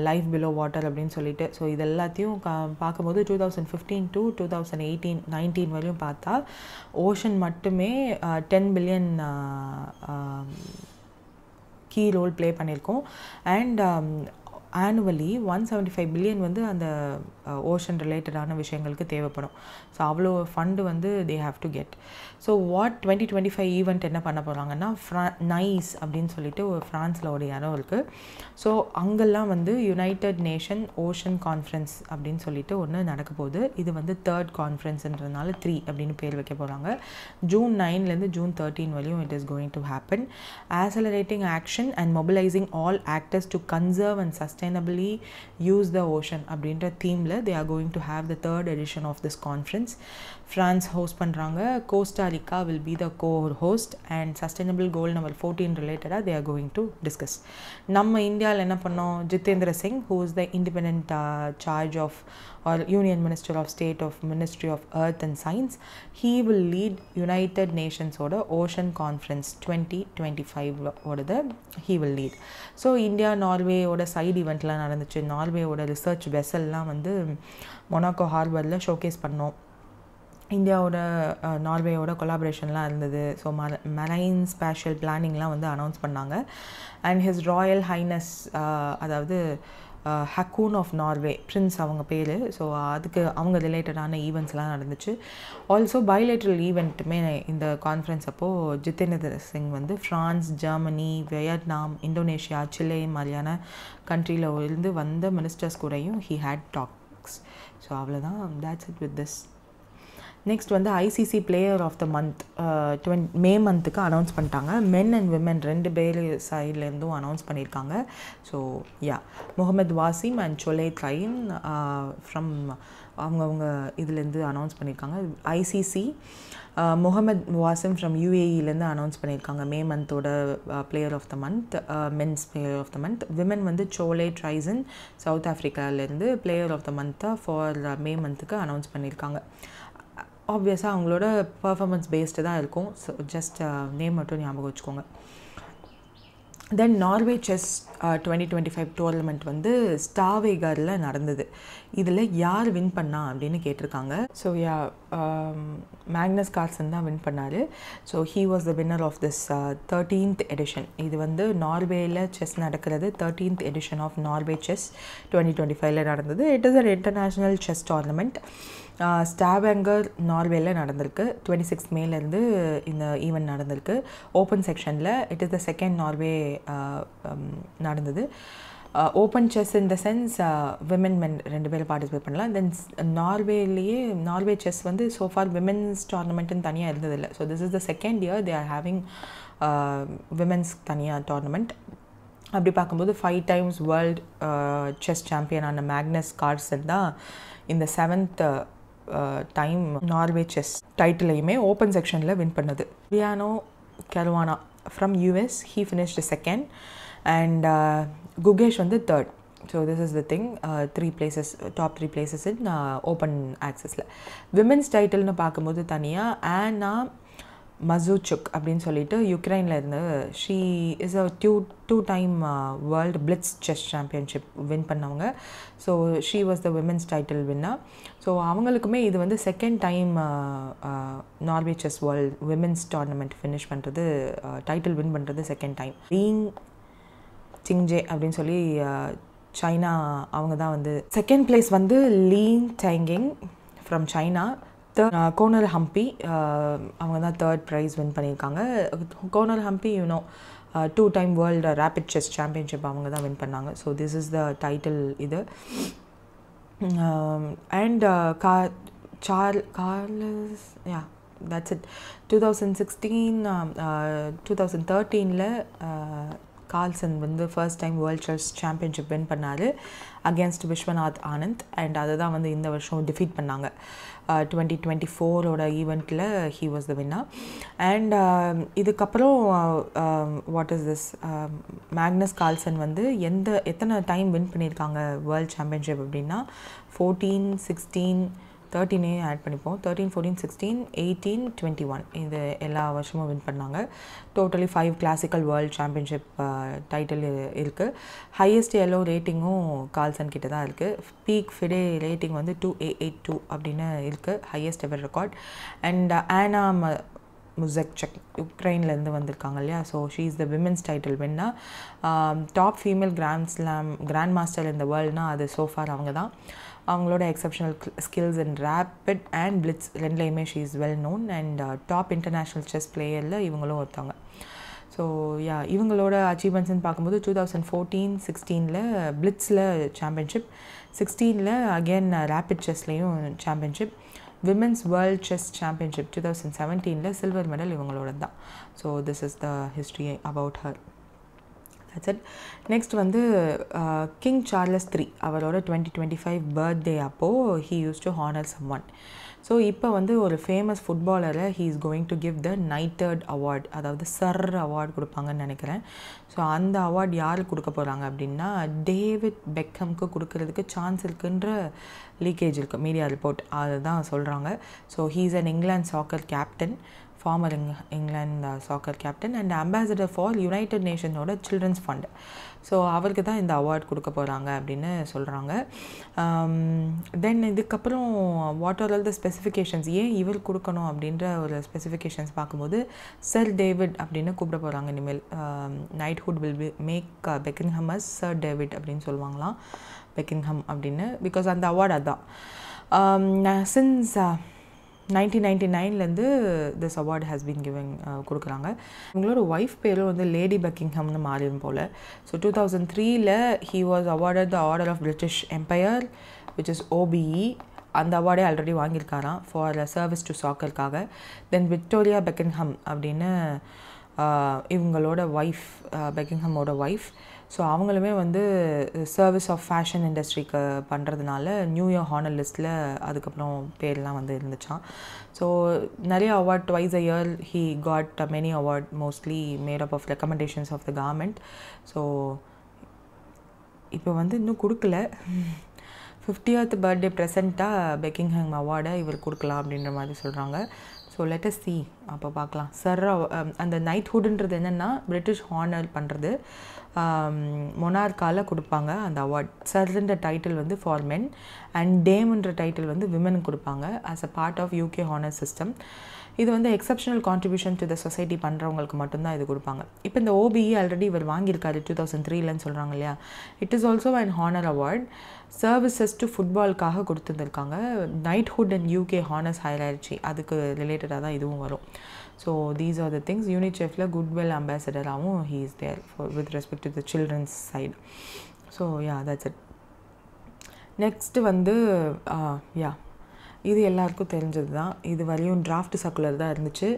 life below water அப்படின்னு சொல்லிட்டு. ஸோ இது எல்லாத்தையும் பார்க்கும்போது 2015 to 2019 வரையும் பார்த்தா ஓஷன் மட்டுமே 10 பில்லியன் கீ ரோல் ப்ளே பண்ணியிருக்கோம். அண்ட் ஆனுவலி 175 பில்லியன் வந்து அந்த ஓஷன் ரிலேட்டடான விஷயங்களுக்கு தேவைப்படும். ஸோ அவ்வளோ ஃபண்டு வந்து தே have to get. So what 2025 event என்ன பண்ண போகிறாங்கன்னா, நைஸ் அப்படின்னு சொல்லிட்டு ஒரு ஃப்ரான்ஸில் ஒரு இடம் இருக்குது. ஸோ அங்கெல்லாம் வந்து யுனைடெட் நேஷன் ஓஷன் கான்ஃபரன்ஸ் அப்படின்னு சொல்லிட்டு ஒன்று நடக்க போகுது. இது வந்து 3rd கான்ஃபரன்ஸ்ன்றதுனால 3 அப்படின்னு பேர் வைக்க போகிறாங்க. June 9 June 13 வரையும் it is going to happen. Accelerating action and mobilising all actors to conserve and sustainably use the ocean அப்படின்ற தீமில் they are going to have the 3rd edition of this conference. France host பண்ணுறாங்க, Costa Rica will be the co-host, and sustainable goal number 14 related they are going to discuss. நம்ம இந்தியாவில் என்ன பண்ணோம், Jitendra Singh who is the independent charge of or Union Minister of State of Ministry of Earth and Science, he will lead United Nations oda Ocean Conference 2025 oda he will lead. So India Norway oda side event la நடந்துச்சு. Norway ஓட research வெசல்லாம் வந்து Monaco ஹார்பரில் showcase பண்ணோம். இந்தியாவோட நார்வேயோட கொலாபரேஷன்லாம் இருந்தது. So marine spatial பிளானிங்லாம் வந்து announce பண்ணாங்க. And his Royal highness அதாவது ஹக்கூன் of Norway Prince அவங்க பேர். ஸோ அதுக்கு அவங்க ரிலேட்டடான ஈவெண்ட்ஸ்லாம் நடந்துச்சு. ஆல்சோ பைலேட்ரல் ஈவெண்ட்டுமே இந்த கான்ஃபரன்ஸ் அப்போது ஜிதேந்திர சிங் வந்து France, Germany, Vietnam, Indonesia, Chile மாதிரியான கண்ட்ரியில் இருந்து வந்த மினிஸ்டர்ஸ் கூடயும் ஹி ஹேட் டாக்ஸ். ஸோ அவ்வளோதான், that's it with this. Next வந்து ICC player of the month May மந்த்துக்கு அனௌன்ஸ் பண்ணிட்டாங்க. மென் அண்ட் விமென் 2 பேர் சைட்லேருந்தும் அனௌன்ஸ் பண்ணியிருக்காங்க. So Mohammad Waseem and Chloe கைன் ஃப்ரம் அவங்கவுங்க இதுலேருந்து அனௌன்ஸ் பண்ணியிருக்காங்க. ஐசிசி முகமது வாசிம் ஃப்ரம் UAEலேருந்து அனௌன்ஸ் பண்ணியிருக்காங்க மே மந்தோட player of the month, men's player of the month. Women வந்து சோலே ட்ரைசன் சவுத் ஆஃப்ரிக்காலேருந்து பிளேயர் ஆஃப் த மந்த்தாக ஃபார் மே மந்த்துக்கு அனௌன்ஸ் பண்ணியிருக்காங்க. ஆப்வியஸாக அவங்களோட பர்ஃபார்மன்ஸ் பேஸ்டு தான் இருக்கும். ஸோ ஜஸ்ட் நேம் மட்டும் ஞாபகம் வச்சுக்கோங்க. தென் நார்வே செஸ் 2025 டோர்னமெண்ட் வந்து ஸ்டாவேகரில் நடந்தது. இதில் யார் வின் பண்ணா அப்படின்னு கேட்டிருக்காங்க. ஸோ மேக்னஸ் கார்ல்சன் தான் வின் பண்ணார். So he was the winner of this 13th edition. இது வந்து நார்வேயில் செஸ் நடக்கிறது 13th edition of Norway chess 2025 நடந்தது. It is a international chess tournament. Stavanger நார்வேயில் நடந்திருக்கு. 26 மேலேருந்து இந்த ஈவெண்ட் நடந்திருக்கு. ஓப்பன் செக்ஷனில் it is the second Norway நடந்தது. Open chess in the sense women men 2 பேரும் பார்ட்டிசிபேட் பண்ணலாம். தென் நார்வேலேயே நார்வே செஸ் வந்து சோஃபார் விமென்ஸ் டோர்னமெண்ட்டுன்னு தனியாக இருந்ததில்லை. So this is the second year they are having women's தனியாக டோர்னமெண்ட். அப்படி பார்க்கும்போது 5 times வேர்ல்டு செஸ் சாம்பியனான மேக்னஸ் கார்ல்சன் தான் இந்த 7th டைம் நார்வே செஸ் டைட்டிலையுமே ஓப்பன் செக்ஷனில் வின் பண்ணது. ரியானோ Caruana from US, he finished second, and Gukesh வந்து 3rd. So this is the thing, 3 places, top 3 places in open ஆக்சஸில். விமென்ஸ் டைட்டில்னு பார்க்கும்போது தனியாக ஆனா மசூச்சுக் அப்படின்னு சொல்லிட்டு யுக்ரைனில் இருந்து she is a two time world blitz chess championship win பண்ணவங்க. So she was the women's title winner. So அவங்களுக்குமே இது வந்து second time Norway chess world women's tournament finish பண்ணுறது, டைட்டில் வின் பண்ணுறது செகண்ட் டைம். லீங் சிங்ஜே அப்படின்னு சொல்லி China அவங்க தான் வந்து செகண்ட் பிளேஸ் வந்து Lei Tingjie from China. Koneru Humpy அவங்க தான் தேர்ட் ப்ரைஸ் வின் பண்ணியிருக்காங்க. Koneru Humpy you know 2 time world rapid chess championship அவங்க தான் வின் பண்ணாங்க. So this is the title இது. And Carlsen yeah that's it. 2013 Carlsen வந்து first time world chess championship win பண்ணார் against Viswanath Anand. And அதை தான் வந்து இந்த வருஷம் டிஃபீட் பண்ணாங்க. 2024 ஈவெண்ட்டில் he was the winner. And இதுக்கப்புறம் what is this Magnus Carlsen வந்து எத்தனை டைம் வின் பண்ணியிருக்காங்க வேர்ல்ட் சாம்பியன்ஷிப் அப்படின்னா 14, 16, 13 ஆட் பண்ணிப்போம். 13, 14, 16, 18, 21 இது எல்லா வருஷமும் வின் பண்ணாங்க. Totally 5 classical world championship title இருக்குது. ஹையஸ்ட் எல்லோ ரேட்டிங்கும் கார்ல்சன் கிட்ட தான் இருக்குது. பீக் ஃபிடே ரேட்டிங் வந்து 2882 அப்படின்னு இருக்குது, ஹையஸ்ட் எவர் ரெக்கார்ட். அண்ட் ஆனா முசக்சக் யுக்ரைன்லேருந்து வந்திருக்காங்க இல்லையா. So she is the women's title winner. Top female grandmaster இந்த வேர்ல்டுனால் அது சோஃபார் அவங்க தான். அவங்களோட exceptional skills and rapid and blitz ரெண்டுலேயுமே she is well known. And top international chess பிளேயரில் இவங்களும் ஒருத்தவங்க. ஸோ யா இவங்களோட அச்சீவ்மெண்ட்ஸ்ன்னு பார்க்கும்போது 2014, 16 பிளிட்ஸில் சாம்பியன்ஷிப், 16 அகெயின் ரேபிட் செஸ்லேயும் championship, women's world chess championship 2017 silver medal இவங்களோட தான். So this is the history about her. That's it. Next வந்து கிங் சார்லஸ் III அவரோட 2025 பர்த்டே அப்போது he use to honour someone. So இப்போ வந்து ஒரு famous ஃபுட்பாலரை he is going to give the knighted award, அதாவது சர் அவார்டு கொடுப்பாங்கன்னு நினைக்கிறேன். ஸோ அந்த அவார்டு யாருக்கு கொடுக்க போகிறாங்க அப்படின்னா டேவிட் பெக்கம்க்கு கொடுக்கறதுக்கு சான்ஸ் இருக்குன்ற லீக்கேஜ் இருக்குது, மீடியா ரிப்போர்ட் அதுதான் சொல்கிறாங்க. So he is an England soccer captain, former England soccer captain and ambassador for united நேஷனோட சில்ட்ரன்ஸ் ஃபண்ட். ஸோ அவருக்கு தான் இந்த அவார்ட் கொடுக்க போகிறாங்க அப்படின்னு சொல்கிறாங்க. தென் இதுக்கப்புறம் what are all the specifications, ஏன் இவர் கொடுக்கணும் அப்படின்ற ஒரு ஸ்பெசிஃபிகேஷன்ஸ் பார்க்கும்போது சர் டேவிட் அப்படின்னு கூப்பிட போகிறாங்க இனிமேல். Knighthood will make Beckham as sir David அப்படின்னு சொல்லுவாங்களாம், பெக்கிங்ஹாம் அப்படின்னு. பிகாஸ் அந்த அவார்டு அதுதான். Since 1999 this award has been giving கொடுக்குறாங்க. இவங்களோட ஒய்ஃப் பேரும் வந்து லேடி பெக்கிங்ஹாம்னு மாறிடும் போல். So 2003 he was awarded the Order of British Empire which is OBE. அந்த அவார்டே ஆல்ரெடி வாங்கியிருக்காராம் ஃபார் சர்வீஸ் டு சாக்கருக்காக. தென் விக்டோரியா பெக்கிங்ஹாம் அப்படின்னு இவங்களோட ஒய்ஃப், பெக்கிங்ஹாமோட ஒய்ஃப். ஸோ அவங்களுமே வந்து சர்வீஸ் ஆஃப் ஃபேஷன் இண்டஸ்ட்ரிக்கு பண்ணுறதுனால நியூ இயர் ஹானர் லிஸ்ட்டில் அதுக்கப்புறம் பேர்லாம் வந்து இருந்துச்சான். ஸோ நிறைய award twice a year he got many award, mostly made up of recommendations of the government. So இப்போ வந்து இன்னும் கொடுக்கல. 50th பர்த்டே ப்ரெசண்ட்டாக பெக்கிங்ஹாம் அவார்டை இவர் கொடுக்கலாம் அப்படின்ற மாதிரி சொல்கிறாங்க. ஸோ லெட் அஸ் see அப்போ பார்க்கலாம். சர் அந்த நைட்ஹுட்ன்றது என்னென்னா பிரிட்டிஷ் ஹானர் பண்ணுறது, மொனார்க்கால கொடுப்பாங்க அந்த அவார்ட். சர்ன்ற டைட்டில் வந்து ஃபார் மென் அண்ட் டேம்ன்ற டைட்டில் வந்து விமனுக்கு கொடுப்பாங்க as a part of UK honour system. இது வந்து exceptional contribution to the society பண்ணுறவங்களுக்கு மட்டும்தான் இது கொடுப்பாங்க. இப்போ இந்த OBE ஆல்ரெடி இவர் வாங்கியிருக்காரு 2003 சொல்கிறாங்க இல்லையா. It is also an honour award. Services to ஃபுட்பாலுக்காக கொடுத்துருந்துருக்காங்க. Knighthood and UK honours hierarchy அதுக்கு ரிலேட்டடாக தான் இதுவும் வரும். So these are the things. யூனிசெஃப்பில் குட்வில் அம்பாசடராகவும் he is there with respect to the children's side. So yeah that's it. Next வந்து யா இது எல்லாருக்கும் தெரிஞ்சது தான். இது வரையும் டிராஃப்ட் சர்க்குலர் தான் இருந்துச்சு.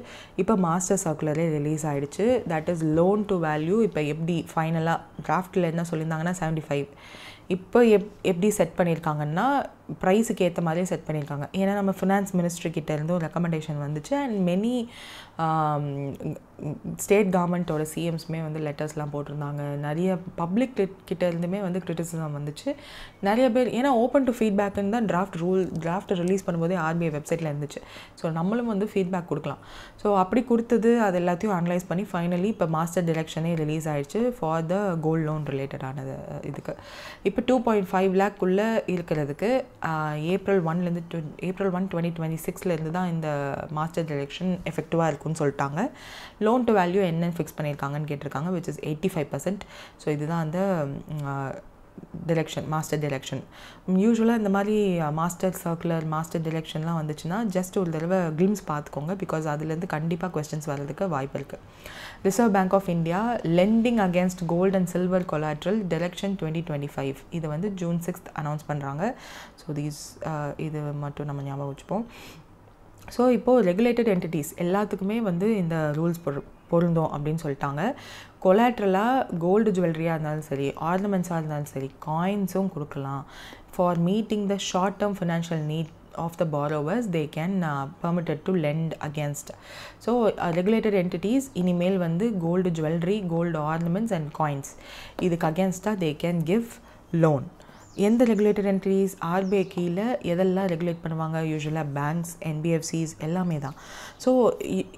இப்போ மாஸ்டர் சர்க்குலரே ரிலீஸ் ஆகிடுச்சு. That is loan to value. இப்போ எப்படி ஃபைனலாக டிராஃப்டில் என்ன சொல்லியிருந்தாங்கன்னா 75. இப்போ எப்படி செட் பண்ணியிருக்காங்கன்னா ப்ரைஸுக்கு ஏற்ற மாதிரியே செட் பண்ணியிருக்காங்க. ஏன்னா நம்ம ஃபினான்ஸ் மினிஸ்ட்ரி கிட்டேருந்தும் ரெக்கமெண்டேஷன் வந்துச்சு. அண்ட் மெனி ஸ்டேட் கவர்மெண்ட்டோட சிஎம்ஸுமே வந்து லெட்டர்ஸ்லாம் போட்டிருந்தாங்க. நிறைய பப்ளிக் கிட்டேருந்துமே வந்து கிரிட்டிசிசம் வந்துச்சு. நிறைய பேர் ஏன்னா ஓப்பன் டு ஃபீட்பேக்குன்னு தான் டிராஃப்ட் ரிலீஸ் பண்ணும்போதே ஆர்பிஐ வெப்சைட்டில் இருந்துச்சு. ஸோ நம்மளும் வந்து ஃபீட்பேக் கொடுக்கலாம். ஸோ அப்படி கொடுத்தது அது எல்லாத்தையும் அனலைஸ் பண்ணி ஃபைனலி இப்போ மாஸ்டர் டிரெக்ஷனே ரிலீஸ் ஆகிடுச்சு ஃபார் த கோல்ட் லோன் ரிலேட்டடானது. இதுக்கு இப்போ 2.5 லேக்குள்ளே இருக்கிறதுக்கு ஏப்ரல் 1 2026 தான் இந்த மாஸ்டர் டிரெக்ஷன் எஃபெக்டிவாக இருக்குன்னு சொல்லிட்டாங்க. லோன் டு வேல்யூ என்னன்னு ஃபிக்ஸ் பண்ணியிருக்காங்கன்னு கேட்டிருக்காங்க, which is 85%. ஸோ இதுதான் அந்த மாஸ்டர் டிரெக்ஷன். யூஸ்வலாக இந்த மாதிரி மாஸ்டர் சர்க்குலர் மாஸ்டர் டிரெக்ஷன்லாம் வந்துச்சுன்னா ஜஸ்ட் ஒரு தடவை கிளிம்ஸ் பார்த்துக்கோங்க, பிகாஸ் அதுலேருந்து கண்டிப்பாக கொஸ்டின்ஸ் வர்றதுக்கு வாய்ப்பு இருக்குது. Reserve Bank of India lending against gold and silver collateral direction 2025 இது வந்து June 6 அனௌன்ஸ் பண்ணுறாங்க. ஸோ இது மட்டும் நம்ம ஞாபகம் வச்சுப்போம். ஸோ இப்போது ரெகுலேட்டட் என்டிட்டிஸ் எல்லாத்துக்குமே வந்து இந்த ரூல்ஸ் பொருந்தோம் அப்படின்னு சொல்லிட்டாங்க. கொலாட்ரலாக கோல்டு ஜுவல்லரியாக இருந்தாலும் சரி, ஆர்னமெண்ட்ஸாக இருந்தாலும் சரி, காயின்ஸும் கொடுக்கலாம். For meeting the short term financial need of the borrowers they can permitted to lend against. So regulated entities இனிமேல் வந்து gold jewellery, gold ornaments and coins இதுக்கு அகேன்ஸ்டாக they can give loan. எந்த ரெகுலேட்டட் என்டிட்டிஸ் ஆர்பிஐ கீழே எதெல்லாம் regulate பண்ணுவாங்க? யூஸ்வலாக banks, NBFCs எல்லாமே தான். ஸோ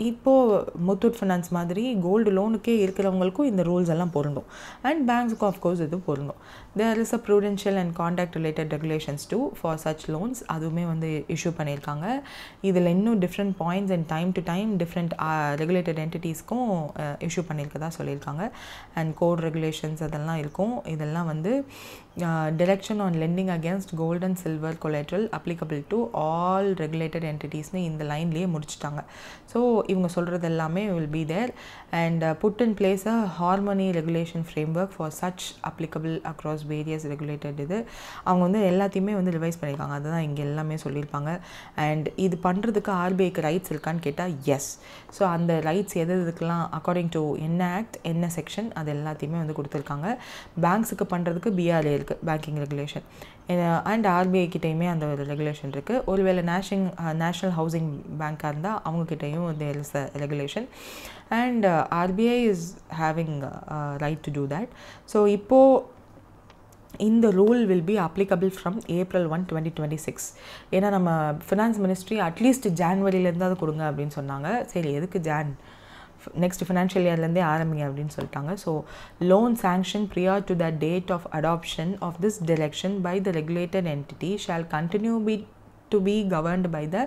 இப்போது முத்தூட் ஃபினான்ஸ் மாதிரி கோல்டு லோனுக்கே இருக்கிறவங்களுக்கும் இந்த ரூல்ஸ் எல்லாம் பொருந்தும். அண்ட் பேங்க்ஸுக்கும் ஆஃப்கோர்ஸ் இது பொருந்தும். There is a prudential and contact related regulations too for such loans, அதுவுமே வந்து இஷ்யூ பண்ணியிருக்காங்க. இதில் இன்னும் different points and time to time different regulated என்டிட்டிஸ்க்கும் இஷ்யூ பண்ணியிருக்கதா சொல்லியிருக்காங்க. அண்ட் கோட் ரெகுலேஷன்ஸ் அதெல்லாம் இருக்கும். இதெல்லாம் வந்து direction on lending against gold and silver collateral applicable to all regulated entities னு இந்த லைன்லேயே முடிச்சிட்டாங்க. ஸோ இவங்க சொல்கிறது எல்லாமே will be there and put in place a harmony regulation framework for such applicable across various regulated இது அவங்க வந்து எல்லாத்தையுமே வந்து ரிவைஸ் பண்ணியிருக்காங்க. அதுதான் இங்கே எல்லாமே சொல்லியிருப்பாங்க. அண்ட் இது பண்ணுறதுக்கு ஆர்பிஐக்கு ரைட்ஸ் இருக்கான்னு கேட்டால் எஸ். ஸோ அந்த ரைட்ஸ் இதுக்கெல்லாம் அக்கார்டிங் டு என்ன ஆக்ட் என்ன செக்ஷன் அது எல்லாத்தையுமே வந்து கொடுத்துருக்காங்க. பேங்க்ஸுக்கு பண்ணுறதுக்கு பிஆர்ஏ இருக்குது, பேங்கிங் ரெகுலேஷன், அண்ட் ஆர்பிஐ கிட்டேயுமே அந்த ஒரு ரெகுலேஷன் இருக்குது. ஒருவேளை நேஷ்னல் ஹவுசிங் பேங்காக இருந்தால் அவங்கக்கிட்டையும் there is a regulation and RBI is having right to do that. So இப்போது இந்த rule will be applicable from April 1, 2026. ஏன்னா நம்ம ஃபினான்ஸ் மினிஸ்ட்ரி அட்லீஸ்ட் ஜான்வரியிலேருந்து அது கொடுங்க அப்படின்னு சொன்னாங்க. சரி, எதுக்கு நெக்ஸ்ட் ஃபினான்ஷியல் இயர்லேருந்தே ஆரம்பிங்க அப்படின்னு சொல்லிட்டாங்க. So loan sanction prior to the date of adoption of this direction by the regulated entity shall continue to be governed by the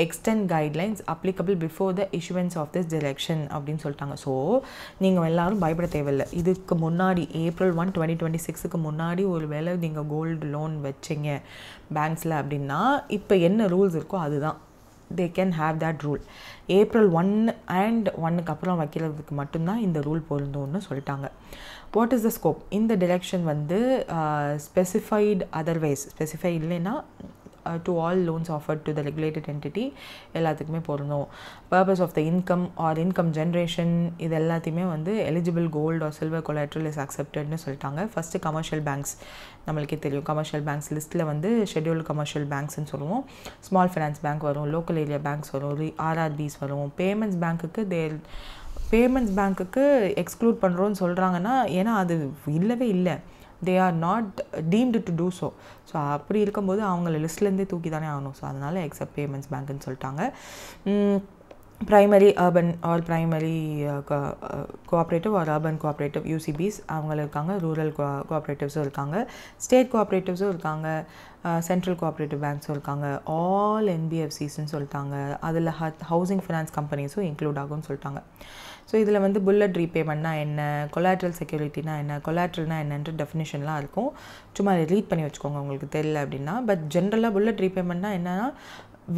extant guidelines applicable before the issuance of this direction அப்படின்னு சொல்லிட்டாங்க. So நீங்கள் எல்லாரும் பயப்பட தேவையில்லை. இதுக்கு முன்னாடி April 1, 2026க்கு முன்னாடி ஒரு வேளை நீங்கள் கோல்டு லோன் வச்சிங்க பேங்க்ஸில் அப்படின்னா இப்போ என்ன ரூல்ஸ் இருக்கோ அதுதான். they can have that rule. April 1 and 1க்கு அப்புறம் வைக்கிறதுக்கு மட்டும்தான் இந்த ரூல் பொருந்தும்னு சொல்லிட்டாங்க. What is the scope? இந்த டிரெக்ஷன் வந்து ஸ்பெசிஃபைடு அதர்வைஸ் ஸ்பெசிஃபை இல்லைன்னா to all loans offered to the regulated entity எல்லாத்துக்குமே பொருந்தும். purpose of the income or income generation இது எல்லாத்தையுமே வந்து eligible gold or silver collateral is acceptedனு சொல்லிட்டாங்க. ஃபஸ்ட்டு கமர்ஷியல் பேங்க்ஸ், நம்மளுக்கே தெரியும் கமர்ஷியல் பேங்க்ஸ் லிஸ்ட்டில் வந்து ஷெட்யூல்டு கமர்ஷியல் பேங்க்ஸ்ன்னு சொல்லுவோம். ஸ்மால் ஃபைனான்ஸ் பேங்க் வரும், லோக்கல் ஏரியா பேங்க்ஸ் வரும், ஆர்ஆர்பிஸ் வரும். பேமெண்ட்ஸ் பேங்க்குக்கு எக்ஸ்க்ளூட் பண்ணுறோன்னு சொல்கிறாங்கன்னா ஏன்னா அது இல்லவே இல்லை, they are not deemed to do so. So அப்படி இருக்கும்போது அவங்கள லிஸ்ட்லேருந்தே தூக்கி தானே ஆகணும். ஸோ அதனால் எக்ஸப்ட் பேமெண்ட்ஸ் பேங்க்குன்னு சொல்லிட்டாங்க. Primary urban or primary cooperative or urban cooperative UCBs அவங்களும் இருக்காங்க, ரூரல் கோஆப்ரேட்டிவ்ஸும் இருக்காங்க, ஸ்டேட் கோஆப்ரேட்டிவ்ஸும் இருக்காங்க, சென்ட்ரல் கோஆப்ரேட்டிவ் பேங்க்ஸும் இருக்காங்க, ஆல் என்பிஎஃப்சிஸ்ன்னு சொல்லிட்டாங்க. அதில் ஹவுசிங் ஃபினான்ஸ் கம்பெனிஸும் இன்க்ளூட் ஆகும்னு சொல்லிட்டாங்க. ஸோ இதில் வந்து புல்லட் ரீபேமெண்ட்னா என்ன, கொலாட்ரல் செக்யூரிட்டினா என்ன, கொலாட்ரல்னா என்னன்ற டெஃபினிஷன்லாம் இருக்கும். சும்மா ரீட் பண்ணி வச்சுக்கோங்க உங்களுக்கு தெரியல அப்படின்னா. பட் ஜென்ரலாக புல்லட் ரீபேமெண்ட்னா என்னன்னா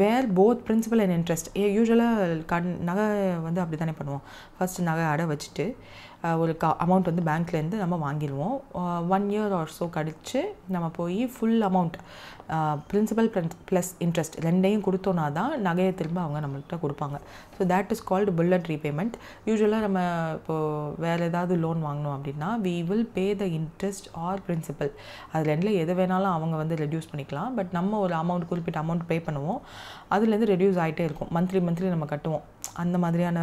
வேர் போத் பிரின்சிபல் அண்ட் இன்ட்ரெஸ்ட். யூஸ்வலாக நகை வந்து அப்படி தானே பண்ணுவோம். ஃபஸ்ட்டு நகை அடை வச்சுட்டு ஒரு அமௌண்ட் வந்து பேங்க்லேருந்து நம்ம வாங்கிடுவோம். 1 இயர் ஆர் ஸோ கழித்து நம்ம போய் full amount principal plus interest ரெண்டையும் கொடுத்தோன்னா தான் நகையை திரும்ப அவங்க நம்மள்கிட்ட கொடுப்பாங்க. So that is called bullet repayment. யூஸ்வலாக நம்ம இப்போது வேறு ஏதாவது லோன் வாங்கினோம் அப்படின்னா we will pay the interest or principal. அது ரெண்டில் எது வேணாலும் அவங்க வந்து ரெடியூஸ் பண்ணிக்கலாம். பட் நம்ம ஒரு அமௌண்ட் குறிப்பிட்ட அமௌண்ட் பே பண்ணுவோம், அதுலேருந்து ரெடியூஸ் ஆகிட்டே இருக்கும். மந்த்லி நம்ம கட்டுவோம். அந்த மாதிரியான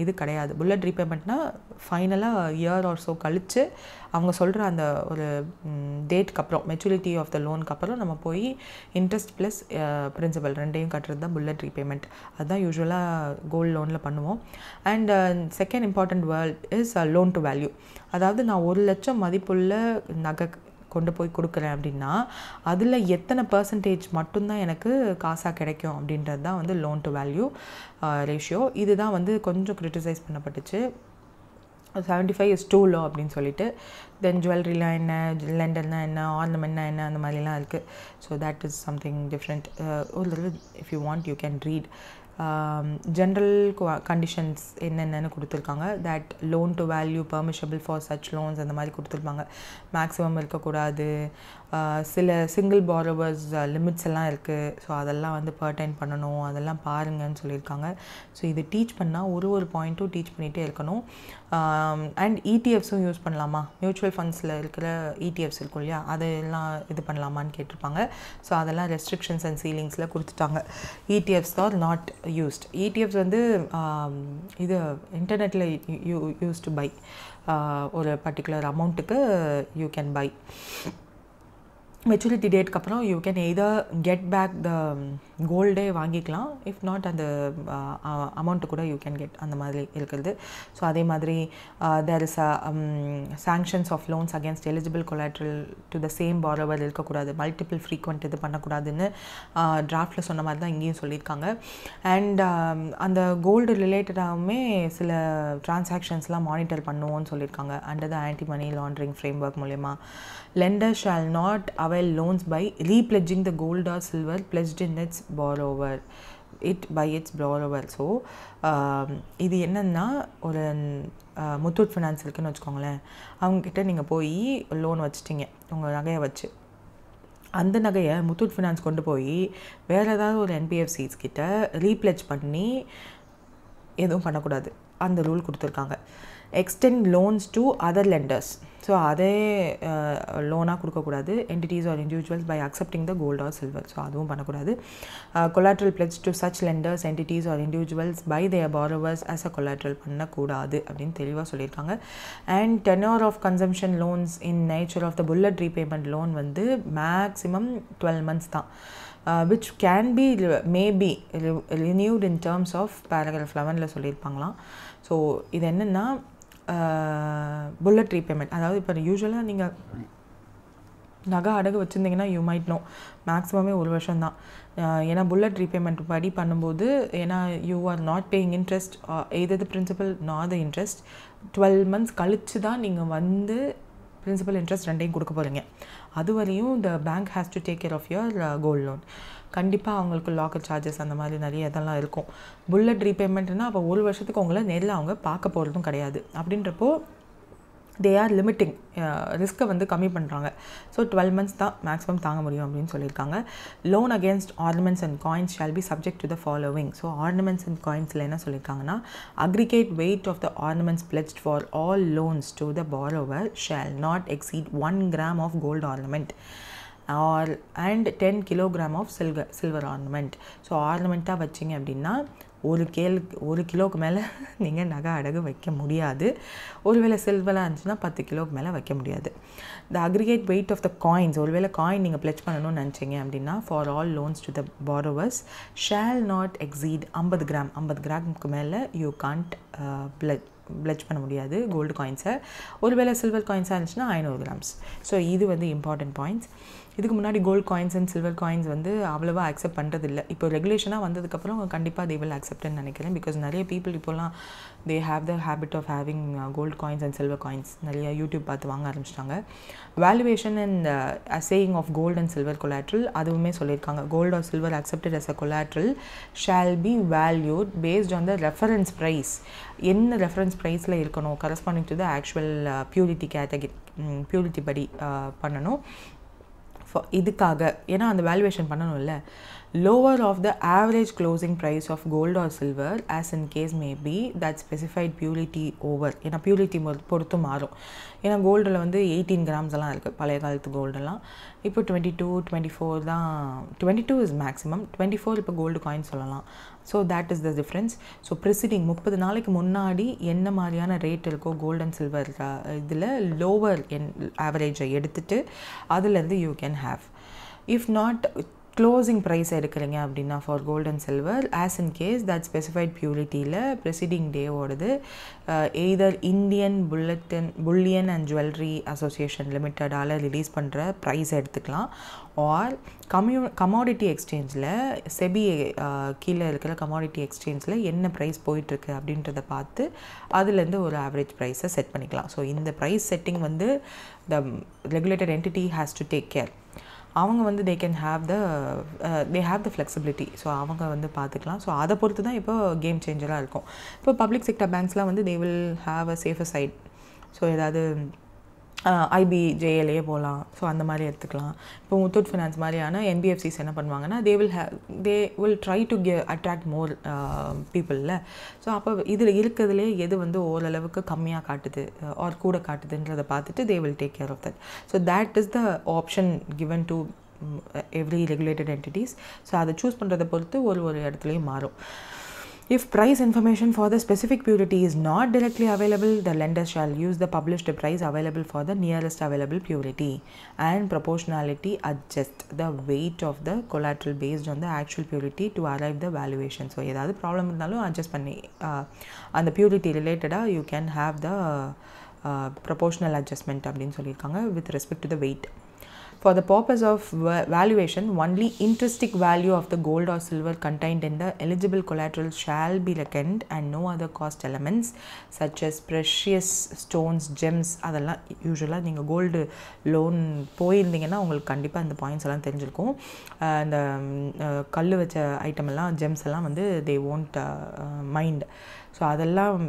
இது கிடையாது. புல்லட் ரீபேமெண்ட்னால் ஃபைனலாக இயர் ஆர் ஸோ கழித்து அவங்க சொல்கிற அந்த ஒரு டேட்டுக்கு அப்புறம் மெச்சூரிட்டி ஆஃப் த லோனுக்கு அப்புறம் நம்ம போய் இன்ட்ரெஸ்ட் ப்ளஸ் பிரின்சிபல் ரெண்டையும் கட்டுறது தான் புல்லட் ரீபேமெண்ட். அதுதான் யூஸ்வலாக கோல்டு லோனில் பண்ணுவோம். And second important word is loan to value. அதாவது நான் 1 லட்சம் மதிப்புள்ள நகை கொண்டு போய் கொடுக்குறேன் அப்படின்னா அதில் எத்தனை பர்சன்டேஜ் மட்டும்தான் எனக்கு காசாக கிடைக்கும் அப்படின்றது தான் வந்து லோன் டு வேல்யூ ரேஷியோ. இதுதான் வந்து கொஞ்சம் கிரிட்டிசைஸ் பண்ணப்பட்டுச்சு. 75 is too low அப்படின்னு சொல்லிட்டு. தென் ஜுவல்லரிலாம் என்ன, லெண்டர்னால் என்ன, ஆர்னமெண்ட்னா என்ன, அந்த மாதிரிலாம் இருக்குது. So that is something different. ஒரு தடவை if you want you can read. General conditions என்னென்னு கொடுத்துருக்காங்க. That loan to value permissible for such loans அந்த மாதிரி கொடுத்துருப்பாங்க. மேக்ஸிமம் இருக்கக்கூடாது. சில சிங்கிள் பாரோவர்ஸ் லிமிட்ஸ் எல்லாம் இருக்குது. ஸோ அதெல்லாம் வந்து பர்டைன் பண்ணணும், அதெல்லாம் பாருங்கன்னு சொல்லியிருக்காங்க. ஸோ இது டீச் பண்ணால் ஒரு பாயிண்ட்டும் டீச் பண்ணிகிட்டே இருக்கணும். அண்ட் இடிஎஃப்ஸும் யூஸ் பண்ணலாமா, மியூச்சுவல் ஃபண்ட்ஸில் இருக்கிற இடிஎஃப்ஸ் இருக்கும் இல்லையா, அதெல்லாம் இது பண்ணலாமான்னு கேட்டிருப்பாங்க. ஸோ அதெல்லாம் ரெஸ்ட்ரிக்ஷன்ஸ் அண்ட் சீலிங்ஸில் கொடுத்துட்டாங்க. ETFs are not used. ETFs வந்து இது இன்டர்நெட்டில் யூஸ் டு பை ஒரு பர்டிகுலர் அமௌண்ட்டுக்கு யூ கேன் பை. மெச்சூரிட்டி டேட்க்கு அப்புறம் you can either get back the கோல்டே வாங்கிக்கலாம், இஃப் நாட் அந்த அமௌண்ட்டு கூட யூ கேன் கெட், அந்த மாதிரி இருக்கிறது. ஸோ அதே மாதிரி there is sanctions of loans against eligible collateral to the same borrower இருக்கக்கூடாது. மல்டிபிள் ஃப்ரீக்வெண்ட் இது பண்ணக்கூடாதுன்னு டிராஃப்டில் சொன்ன மாதிரி தான் இங்கேயும் சொல்லியிருக்காங்க. அண்ட் அந்த கோல்டு ரிலேட்டடாகவுமே சில டிரான்சாக்ஷன்ஸ்லாம் மானிட்டர் பண்ணுவோன்னு சொல்லியிருக்காங்க. Under the anti money laundering framework மூலயமா lender shall not avail loans by repledging the gold or silver pledged in its borrower by its borrower. So இது என்னென்னா, ஒரு முத்தூட் ஃபினான்ஸ் இருக்குன்னு வச்சுக்கோங்களேன், அவங்கக்கிட்ட நீங்கள் போய் லோன் வச்சுட்டிங்க உங்கள் நகையை வச்சு. அந்த நகையை முத்தூட் ஃபினான்ஸ் கொண்டு போய் வேறு ஏதாவது ஒரு என்பிஎஃப்சிஸ் கிட்ட ரீப்ளெஜ் பண்ணி எதுவும் பண்ணக்கூடாது. அந்த ரூல் கொடுத்துருக்காங்க. Extend loans to other lenders. So அதே லோனாக கொடுக்கக்கூடாது. Entities or individuals by accepting the gold or silver. So அதுவும் பண்ணக்கூடாது. Collateral pledge to such lenders entities or individuals by their borrowers as a collateral பண்ணக்கூடாது அப்படின்னு தெளிவாக சொல்லியிருக்காங்க. And tenure of consumption loans in nature of the bullet repayment loan வந்து maximum 12 months தான். which can be maybe renewed in terms of paragraph 11ல சொல்லியிருப்பாங்களாம். So இது என்னென்னா புல்லட் ரீபேமெண்ட். அதாவது இப்போ யூஸ்வலாக நீங்கள் நகை அடகு வச்சுருந்தீங்கன்னா யூ மைட் நோ மேக்ஸிமமே 1 வருஷம் தான். ஏன்னா புல்லட் ரீபேமெண்ட் படி பண்ணும்போது, ஏன்னா you are not paying interest either the principal not the interest. 12 months கழித்து தான் நீங்கள் வந்து பிரின்சிபல் இன்ட்ரெஸ்ட் ரெண்டையும் கொடுக்க போகிறீங்க. அது வரையும் the bank has to take care of your gold loan. கண்டிப்பாக அவங்களுக்கு லாக்கர் சார்ஜஸ் அந்த மாதிரி நிறைய இதெல்லாம் இருக்கும். புல்லட் ரீபேமெண்ட்னா அப்போ 1 வருஷத்துக்கு உங்களை நேரில் அவங்க பார்க்க போகிறதும் கிடையாது. அப்படின்றப்போ தே ஆர் லிமிட்டிங், ரிஸ்க்கை வந்து கம்மி பண்ணுறாங்க. ஸோ 12 months தான் மேக்ஸிமம் தாங்க முடியும் அப்படின்னு சொல்லியிருக்காங்க. Loan against ornaments and coins shall be subject to the following. So ornaments and காயின்ஸில் என்ன சொல்லியிருக்காங்கன்னா, aggregate weight of the ornaments pledged for all loans to the borrower shall not exceed 1 gram of gold ornament and 10 kilogram of silver ornament. So ஆர்னமெண்ட்டாக வச்சிங்க அப்படின்னா 1 கிலோக்கு மேலே நீங்கள் நகை அடகு வைக்க முடியாது. ஒருவேளை சில்வராக இருந்துச்சுன்னா 10 கிலோக்கு மேலே வைக்க முடியாது. The aggregate weight of the coins, ஒருவேளை காயின் நீங்கள் பிளெட்ஜ் பண்ணணும்னு நினச்சிங்க அப்படின்னா, for all loans to the borrowers shall not exceed 50 gram. 50 gramக்கு மேலே யூ கான்ட் பிளெட்ஜ் பண்ண முடியாது கோல்டு காயின்ஸை. ஒருவேளை சில்வர் காயின்ஸாக இருந்துச்சுன்னா 500 grams. ஸோ இது வந்து இம்பார்ட்டன்ட் பாயிண்ட்ஸ். இதுக்கு முன்னாடி gold coins and silver coins வந்து அவ்வளோவா அக்செப்ட் பண்ணுறதில்லை. இப்போ ரெகுலேஷனாக வந்ததுக்கப்புறம் கண்டிப்பாக they will acceptன்னு நினைக்கிறேன். பிகாஸ் நிறைய பீப்புள் இப்போலாம் they have the habit of having gold coins and silver coins. நிறைய யூடியூப் பார்த்து வாங்க ஆரம்பிச்சிட்டாங்க. Valuation and assaying of gold and silver collateral அதுவுமே சொல்லியிருக்காங்க. gold or silver accepted as a collateral shall be valued based on the reference price. என்ன reference ப்ரைஸில் இருக்கணும், corresponding to the actual purity category, purity படி பண்ணணும். இதுக்காக ஏன்னா அந்த வேல்யூவேஷன் பண்ணணும்ல. lower of the average closing price of gold or silver as in case may be that specified purity over. ஏன்னா பியூரிட்டி பொறுத்து மாறும். ஏன்னா கோல்டில் வந்து 18 கிராம்ஸ் எல்லாம் இருக்குது பழைய காலத்து கோல்டெல்லாம். இப்போ 22, 24 தான். 22 இஸ் மேக்ஸிமம், 24 இப்போ கோல்டு காயின் சொல்லலாம். So that is the difference. So preceding 30 நாளைக்கு முன்னாடி என்ன மாதிரியான ரேட் இருக்கோ கோல்டு அண்ட் சில்வர் இதில் லோவர் ஆவரேஜை எடுத்துகிட்டு அதுலேருந்து you can have. If not closing price எடுக்கிறீங்க அப்படின்னா for gold and silver as in case that specified பியூரிட்டியில் ப்ரெசிடிங் டேவோடது either Indian bullion and jewellery association லிமிட்டடால் ரிலீஸ் பண்ணுற ப்ரைஸ் எடுத்துக்கலாம். ஆர் கமாடிட்டி எக்ஸ்சேஞ்சில் செபி கீழே இருக்கிற கமாடிட்டி எக்ஸ்சேஞ்சில் என்ன ப்ரைஸ் போயிட்டுருக்கு அப்படின்றத பார்த்து அதுலேருந்து ஒரு ஆவரேஜ் ப்ரைஸை செட் பண்ணிக்கலாம். ஸோ இந்த ப்ரைஸ் செட்டிங் வந்து the regulated entity has to take care. அவங்க வந்து they have the flexibility. So அவங்க வந்து பார்த்துக்கலாம். ஸோ அதை பொறுத்து தான் இப்போ கேம் சேஞ்சராக இருக்கும். இப்போ பப்ளிக் செக்டர் பேங்க்ஸ்லாம் வந்து they will have a safer side. So ஏதாவது IBJLA போகலாம். ஸோ அந்த மாதிரி எடுத்துக்கலாம். இப்போ முத்தூட் ஃபினான்ஸ் மாதிரியான NBFCs என்ன பண்ணுவாங்கன்னா they will try to attract more people. So அப்போ இதில் இருக்கிறதுலே எது வந்து ஓரளவுக்கு கம்மியாக காட்டுது ஆர் கூட காட்டுதுன்றதை பார்த்துட்டு they will take care of that. So that is the option given to every regulated entities. So அதை சூஸ் பண்ணுறதை பொறுத்து ஒரு இடத்துலையும் மாறும். If price information for the specific purity is not directly available, the lender shall use the published price available for the nearest available purity and proportionality adjust the weight of the collateral based on the actual purity to arrive the valuation. So ஏதாவது problem இருந்தாலும் adjust பண்ணி அந்த purity ரிலேட்டடாக you can have the proportional adjustment அப்படின்னு சொல்லியிருக்காங்க with respect to the weight. For the purpose of valuation, only intrinsic value of the gold or silver contained in the eligible collateral shall be reckoned and no other cost elements such as precious stones, gems. அதெல்லாம் யூஸ்வலாக நீங்கள் gold loan போயிருந்தீங்கன்னா உங்களுக்கு கண்டிப்பாக இந்த points எல்லாம் தெரிஞ்சிருக்கும். இந்த கல் வச்ச ஐட்டம் எல்லாம் ஜெம்ஸ் எல்லாம் வந்து they won't mind. ஸோ அதெல்லாம்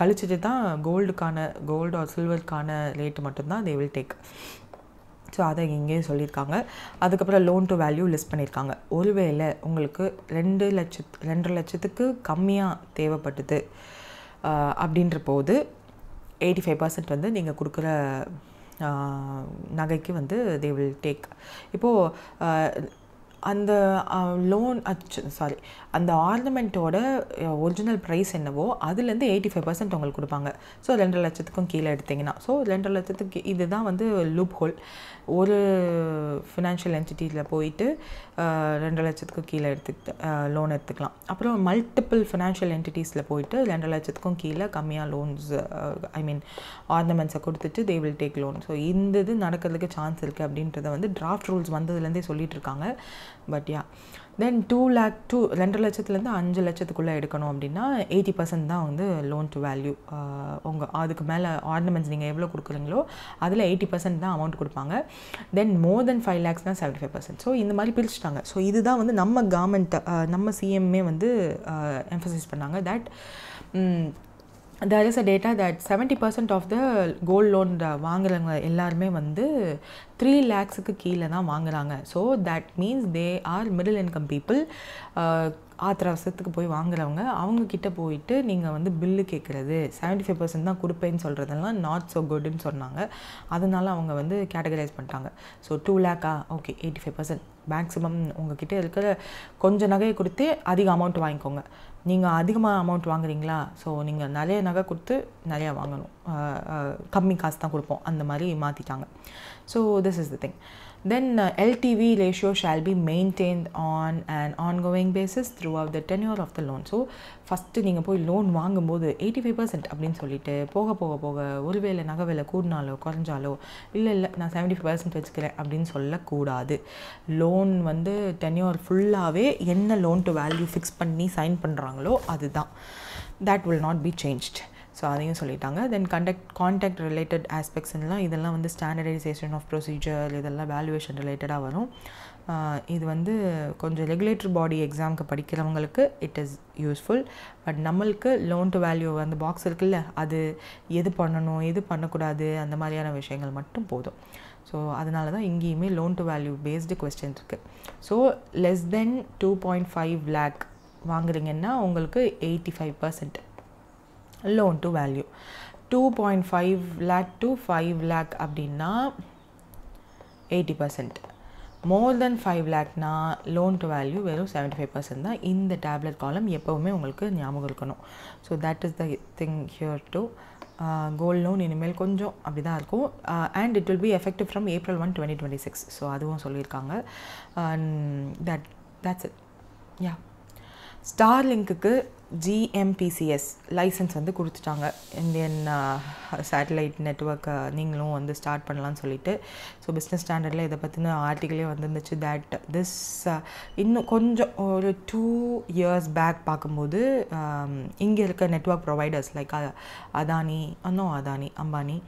கழிச்சிட்டு தான் கோல்டு ஆர் சில்வருக்கான ரேட்டு மட்டும்தான் they will take. ஸோ அதை இங்கே சொல்லியிருக்காங்க. அதுக்கப்புறம் லோன் டு வேல்யூ லிஸ்ட் பண்ணியிருக்காங்க. ஒருவேளை உங்களுக்கு 2 லட்சத்துக்கு கம்மியாக தேவைப்பட்டது அப்படின்ற போது 85% வந்து நீங்கள் கொடுக்குற நகைக்கு வந்து they will take. இப்போது அந்த லோன் அந்த ஆர்னமெண்ட்டோட ஒரிஜினல் ப்ரைஸ் என்னவோ அதுலேருந்து 85% உங்களுக்கு கொடுப்பாங்க. ஸோ 2 லட்சத்துக்கும் கீழே எடுத்திங்கன்னா ஸோ 2 லட்சத்துக்கு இதுதான் வந்து லூப் ஹோல். ஒரு ஃபினான்ஷியல் என்டிட்டியில் போயிட்டு 2 லட்சத்துக்கு கீழே லோன் எடுத்துக்கலாம். அப்புறம் மல்டிபிள் ஃபினான்ஷியல் என்டிட்டிஸில் போயிட்டு 2 லட்சத்துக்கும் கீழே கம்மியாக லோன்ஸ் ஆர்னமெண்ட்ஸை கொடுத்துட்டு they will take loan. So இந்த இது நடக்கிறதுக்கு சான்ஸ் இருக்குது அப்படின்றத வந்து டிராஃப்ட் ரூல்ஸ் வந்ததுலேருந்தே சொல்லிட்டு இருக்காங்க. பட் தென் 2 லட்சத்துலேருந்து 5 லட்சத்துக்குள்ளே எடுக்கணும் அப்படின்னா 80% தான் வந்து லோன் டு வேல்யூ. அதுக்கு மேலே ஆர்னமெண்ட்ஸ் நீங்கள் எவ்வளோ கொடுக்குறீங்களோ அதில் 80% தான் அமௌண்ட் கொடுப்பாங்க. தென் மோர் தென் 5 lakhs தான் 75%. ஸோ இந்த மாதிரி பிரிச்சுட்டாங்க. ஸோ இதுதான் வந்து நம்ம கவர்மெண்ட் நம்ம சிஎம்ஏ வந்து எம்ஃபசைஸ் பண்ணாங்க that there is a data that 70% of the gold loan வாங்குறவங்க எல்லாருமே வந்து 3 lakhsக்கு கீழே தான் வாங்குறாங்க. So that means they are middle income people. ஆத்திரவசத்துக்கு போய் வாங்குறவங்க அவங்கக்கிட்ட போயிட்டு நீங்கள் வந்து பில்லு கேட்குறது 75% தான் கொடுப்பேன்னு சொல்கிறதெல்லாம் நாட் ஸோ குட்னு சொன்னாங்க. அதனால அவங்க வந்து கேட்டகரைஸ் பண்ணிட்டாங்க. ஸோ 2 lakh ஓகே 85% மேக்ஸிமம் உங்ககிட்ட இருக்கிற கொஞ்சம் நகையை கொடுத்து அதிக அமௌண்ட் வாங்கிக்கோங்க. நீங்கள் அதிகமாக அமௌண்ட் வாங்குறீங்களா ஸோ நீங்கள் நிறைய நகை கொடுத்து நிறையா வாங்கணும், கம்மி காசு தான் கொடுப்போம், அந்த மாதிரி மாற்றிட்டாங்க. So this is the thing. Then LTV ratio shall be maintained on an ongoing basis throughout the tenure of the loan. So first நீங்கள் போய் லோன் வாங்கும்போது 85% அப்படின்னு சொல்லிட்டு போக போக போக ஒருவேளை நகை விலை கூடினாலோ குறைஞ்சாலோ இல்லை நான் 75% வச்சுக்கிறேன் அப்படின்னு சொல்லக்கூடாது. லோன் வந்து டென்யூர் ஃபுல்லாகவே என்ன லோன் டு வேல்யூ ஃபிக்ஸ் பண்ணி சைன் பண்ணுறாங்களோ அதுதான். that will not be changed. So அதையும் சொல்லிட்டாங்க. தென் கான்டாக்ட் ரிலேட்டட் ஆஸ்பெக்ட்ஸ்லாம் இதெல்லாம் வந்து ஸ்டாண்டர்டைசேஷன் ஆஃப் ப்ரொசீஜர், இதெல்லாம் வேல்யூவேஷன் ரிலேட்டடாக வரும். இது வந்து கொஞ்சம் ரெகுலேட்டரி பாடி எக்ஸாமுக்கு படிக்கிறவங்களுக்கு இட் இஸ் யூஸ்ஃபுல். பட் நம்மளுக்கு லோன் டு வேல்யூ அந்த பாக்ஸ் இருக்குல்ல, அது எது பண்ணணும் எது பண்ணக்கூடாது அந்த மாதிரியான விஷயங்கள் மட்டும் போதும். ஸோ அதனால தான் இங்கேயுமே loan to value based question இருக்குது. ஸோ லெஸ் தென் 2.5 lakh வாங்குறீங்கன்னா உங்களுக்கு 85% loan to value. 2.5 lakh to 5 lakh அப்படின்னா 80%. மோர் தென் 5 lakhனா லோன் டு வேல்யூ வெறும் 75% தான். இந்த டேப்லெட் காலம் எப்போவுமே உங்களுக்கு ஞாபகம் இருக்கணும். So that is the thing here too. Gold loan இனிமேல் கொஞ்சம் அப்படி தான் இருக்கும். And it will be effective from April 1, 2026. So அதுவும் சொல்லியிருக்காங்க. that's it. யா, ஸ்டார்லிங்க்கு GMPCS லைசன்ஸ் வந்து கொடுத்துட்டாங்க. இந்தியன் சேட்டலைட் நெட்ஒர்க்கை நீங்களும் வந்து ஸ்டார்ட் பண்ணலான்னு சொல்லிட்டு. ஸோ பிஸ்னஸ் ஸ்டாண்டர்டில் இதை பற்றின ஆர்டிக்கிளே வந்துருந்துச்சு. தட் திஸ் இன்னும் கொஞ்சம் ஒரு 2 years பேக் பார்க்கும்போது இங்கே இருக்க network providers like Adani, Ambani,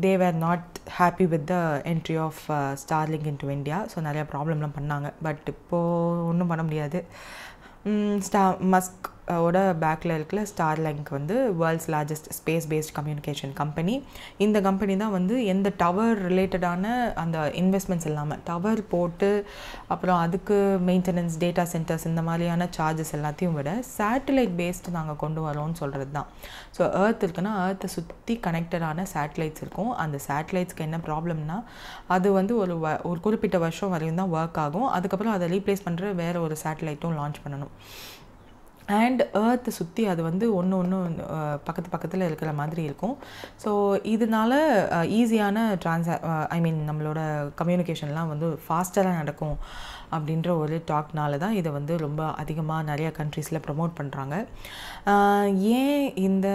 they were not happy with the entry of Starlink into India. So நிறையா ப்ராப்ளம்லாம் பண்ணாங்க. பட் இப்போது ஒன்றும் பண்ண முடியாது. மஸ்க் ஓட பேக்கில் இருக்கிற ஸ்டார்லிங்க் வந்து world's largest space based communication company. இந்த கம்பெனி தான் வந்து எந்த டவர் ரிலேட்டடான அந்த இன்வெஸ்ட்மெண்ட்ஸ் இல்லாமல் டவர் போட்டு அப்புறம் அதுக்கு மெயின்டெனன்ஸ், டேட்டா சென்டர்ஸ் இந்த மாதிரியான சார்ஜஸ் எல்லாத்தையும் விட சேட்டலைட் பேஸ்டு நாங்கள் கொண்டு வரோம்னு சொல்கிறது தான். ஸோ எர்த் இருக்குன்னா எர்த்தை சுற்றி கனெக்டடான சேட்டலைட்ஸ் இருக்கும். அந்த சேட்டலைட்ஸ்க்கு என்ன ப்ராப்ளம்னா அது வந்து ஒரு குறிப்பிட்ட வருஷம் வரையும் தான் ஒர்க் ஆகும். அதுக்கப்புறம் அதை ரீப்ளேஸ் பண்ணுற வேறு ஒரு சேட்டலைட்டும் லான்ச் பண்ணணும். அண்ட் எர்த்தை சுற்றி அது வந்து ஒன்று பக்கத்தில் இருக்கிற மாதிரி இருக்கும். ஸோ இதனால ஈஸியான நம்மளோட கம்யூனிகேஷன்லாம் வந்து ஃபாஸ்டராக நடக்கும் அப்படின்ற ஒரு டாக்னால தான் இதை வந்து ரொம்ப அதிகமாக நிறையா கண்ட்ரீஸில் ப்ரொமோட் பண்ணுறாங்க. ஏன் இந்த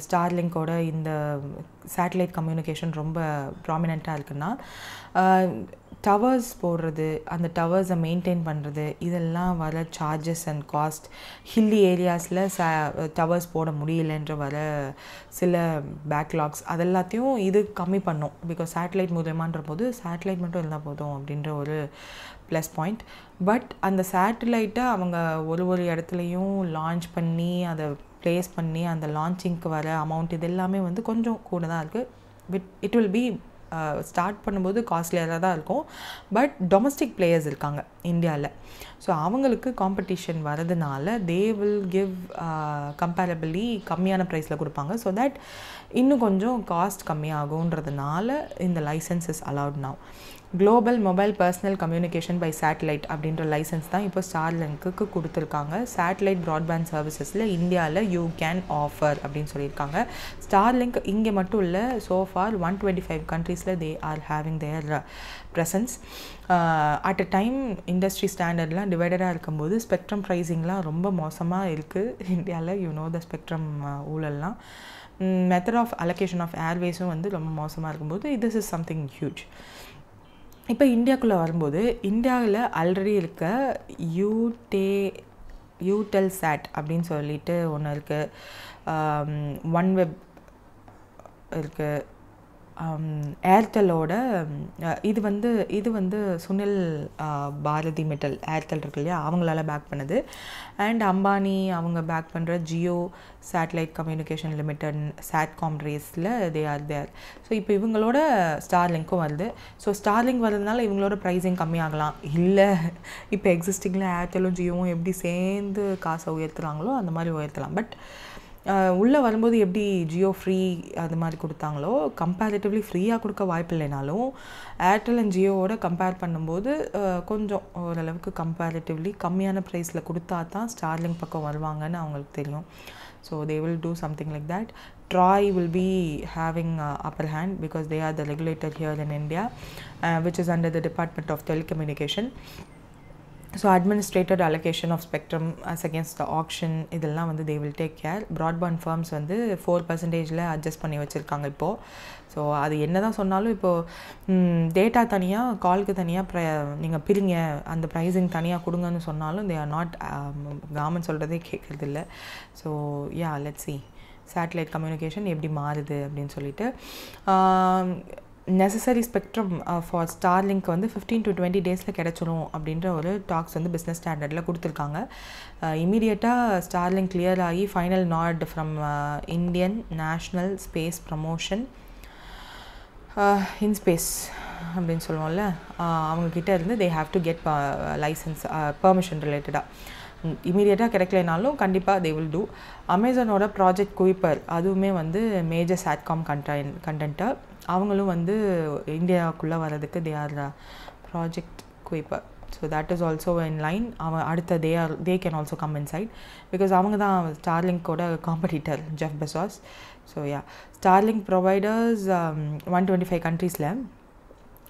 ஸ்டார்லிங்கோட இந்த சேட்டலைட் கம்யூனிகேஷன் ரொம்ப ப்ராமினெண்ட்டாக இருக்குன்னா, டவர்ஸ் போடுறது, அந்த டவர்ஸை மெயின்டைன் பண்ணுறது, இதெல்லாம் வர சார்ஜஸ் அண்ட் காஸ்ட், ஹில்லி ஏரியாஸில் டவர்ஸ் போட முடியலன்ற வர சில பேக்லாக்ஸ் அதெல்லாத்தையும் இது கம்மி பண்ணும். பிகாஸ் சேட்டலைட் மூலமான்ற போது சேட்டலைட் மட்டும் இருந்தால் போதும் அப்படின்ற ஒரு ப்ளஸ் பாயிண்ட். பட் அந்த சேட்டலைட்டை அவங்க ஒரு இடத்துலையும் லான்ச் பண்ணி அதை ப்ளேஸ் பண்ணி அந்த லான்ச்சிங்க்கு வர அமௌண்ட் இது எல்லாமே வந்து கொஞ்சம் கூட தான் இருக்குது. But it will B start பண்ணும்போது காஸ்ட்லியாக தான் இருக்கும். பட் டொமஸ்டிக் பிளேயர்ஸ் இருக்காங்க இந்தியாவில். ஸோ அவங்களுக்கு காம்படிஷன் வரதுனால தே வில் கிவ் கம்பேரபிளி கம்மியான ப்ரைஸில் கொடுப்பாங்க. ஸோ தட் இன்னும் கொஞ்சம் காஸ்ட் கம்மியாகுன்றதுனால இந்த licence is allowed now. Global mobile personal communication by satellite அப்படின்ற லைசன்ஸ் தான் இப்போ ஸ்டார்லிங்க்கு கொடுத்துருக்காங்க. சேட்டலைட் ப்ராட்பேண்ட் சர்வீசஸில் இந்தியாவில் யூ கேன் ஆஃபர் அப்படின்னு சொல்லியிருக்காங்க. ஸ்டார்லிங்க் இங்கே மட்டும் இல்லை, சோஃபார் 125 கண்ட்ரீஸில் they are having their presence. At a time industry ஸ்டாண்டர்ட்லாம் டிவைடடாக இருக்கும்போது ஸ்பெக்ட்ரம் ப்ரைஸிங்லாம் ரொம்ப மோசமாக இருக்குது இந்தியாவில். த ஸ்பெக்ட்ரம் ஊழல்லாம் மெத்தட் ஆஃப் அலோகேஷன் ஆஃப் ஏர்வேஸும் வந்து ரொம்ப மோசமாக இருக்கும்போது திஸ் இஸ் சம்திங் ஹியூஜ். இப்போ இந்தியாவுக்குள்ளே வரும்போது இந்தியாவில் ஆல்ரெடி இருக்க யூடெல்சாட் அப்படின்னு சொல்லிட்டு ஒன்று இருக்குது, OneWeb இருக்குது, ஏர்டெல்லோட இது வந்து சுனில் பாரதி மெட்டல் ஏர்டெல் இருக்கு இல்லையா, அவங்களால பேக் பண்ணுது. அண்ட் அம்பானி அவங்க பேக் பண்ணுற Jio satellite communication limited SATCOM ரேஸில் தே ஆர் தேர். ஸோ இப்போ இவங்களோட ஸ்டார்லிங்க்கும் வருது. ஸோ ஸ்டார்லிங்க் வர்றதுனால இவங்களோட ப்ரைஸிங் கம்மியாகலாம். இல்லை இப்போ எக்ஸிஸ்டிங்கில் ஏர்டெல்லும் ஜியோவும் எப்படி சேர்ந்து காசை உயர்த்துறாங்களோ அந்த மாதிரி உயர்த்தலாம். பட் உள்ளே வரும்போது எப்படி ஜியோ ஃப்ரீ அது மாதிரி கொடுத்தாங்களோ கம்பேரிட்டிவ்லி ஃப்ரீயாக கொடுக்க வாய்ப்பு இல்லைனாலும் ஏர்டெல் அண்ட் ஜியோவோட கம்பேர் பண்ணும்போது கொஞ்சம் ஓரளவுக்கு கம்பேரிட்டிவ்லி கம்மியான ப்ரைஸில் கொடுத்தா தான் ஸ்டார்லிங்க் பக்கம் வருவாங்கன்னு அவங்களுக்கு தெரியும். So they will do something like that. Troy will be having upper hand because they are the regulator here in India, which is under the Department of Telecommunication. So administrated allocation of spectrum as against the auction இதெல்லாம் வந்து they will take care. Broadband firms வந்து 4%ல adjust பண்ணி வச்சுருக்காங்க இப்போது. So அது என்ன தான் சொன்னாலும் இப்போது டேட்டா தனியாக காலுக்கு தனியாக நீங்கள் பிரிங்க, அந்த ப்ரைஸிங் தனியாக கொடுங்கன்னு சொன்னாலும் they are not கவர்மெண்ட் சொல்கிறதே கேட்குறதில்ல. So yeah let's see satellite communication எப்படி மாறுது அப்படின்னு சொல்லிட்டு. நெசசரி ஸ்பெக்ட்ரம் ஃபார் ஸ்டார்லிங்க் வந்து 15 to 20 டேஸில் கிடச்சிரும் அப்படின்ற ஒரு டாக்ஸ் வந்து பிஸ்னஸ் ஸ்டாண்டர்டில் கொடுத்துருக்காங்க. இமீடியட்டாக ஸ்டார்லிங்க் கிளியர் ஆகி final not from Indian national space promotion InSPACe அப்படின்னு சொல்லுவோம்ல, அவங்கக்கிட்ட இருந்து they have to get licence permission ரிலேட்டடாக. இமீடியட்டாக கிடைக்கலனாலும் கண்டிப்பாக தே வில் டூ. அமேசானோட ப்ராஜெக்ட் குயிப்பர் அதுவுமே வந்து மேஜர் சாட்காம் கண்டென்ட்டை அவங்களும் வந்து இந்தியாவுக்குள்ளே வர்றதுக்கு they are project Kuiper. So that is also in line. அவன் அடுத்த they can also come inside because அவங்க தான் ஸ்டார்லிங்கோட காம்படிட்டர் ஜெஃப் பெசாஸ். ஸோ யா ஸ்டார்லிங்க் ப்ரொவைடர்ஸ் 125 கண்ட்ரீஸில்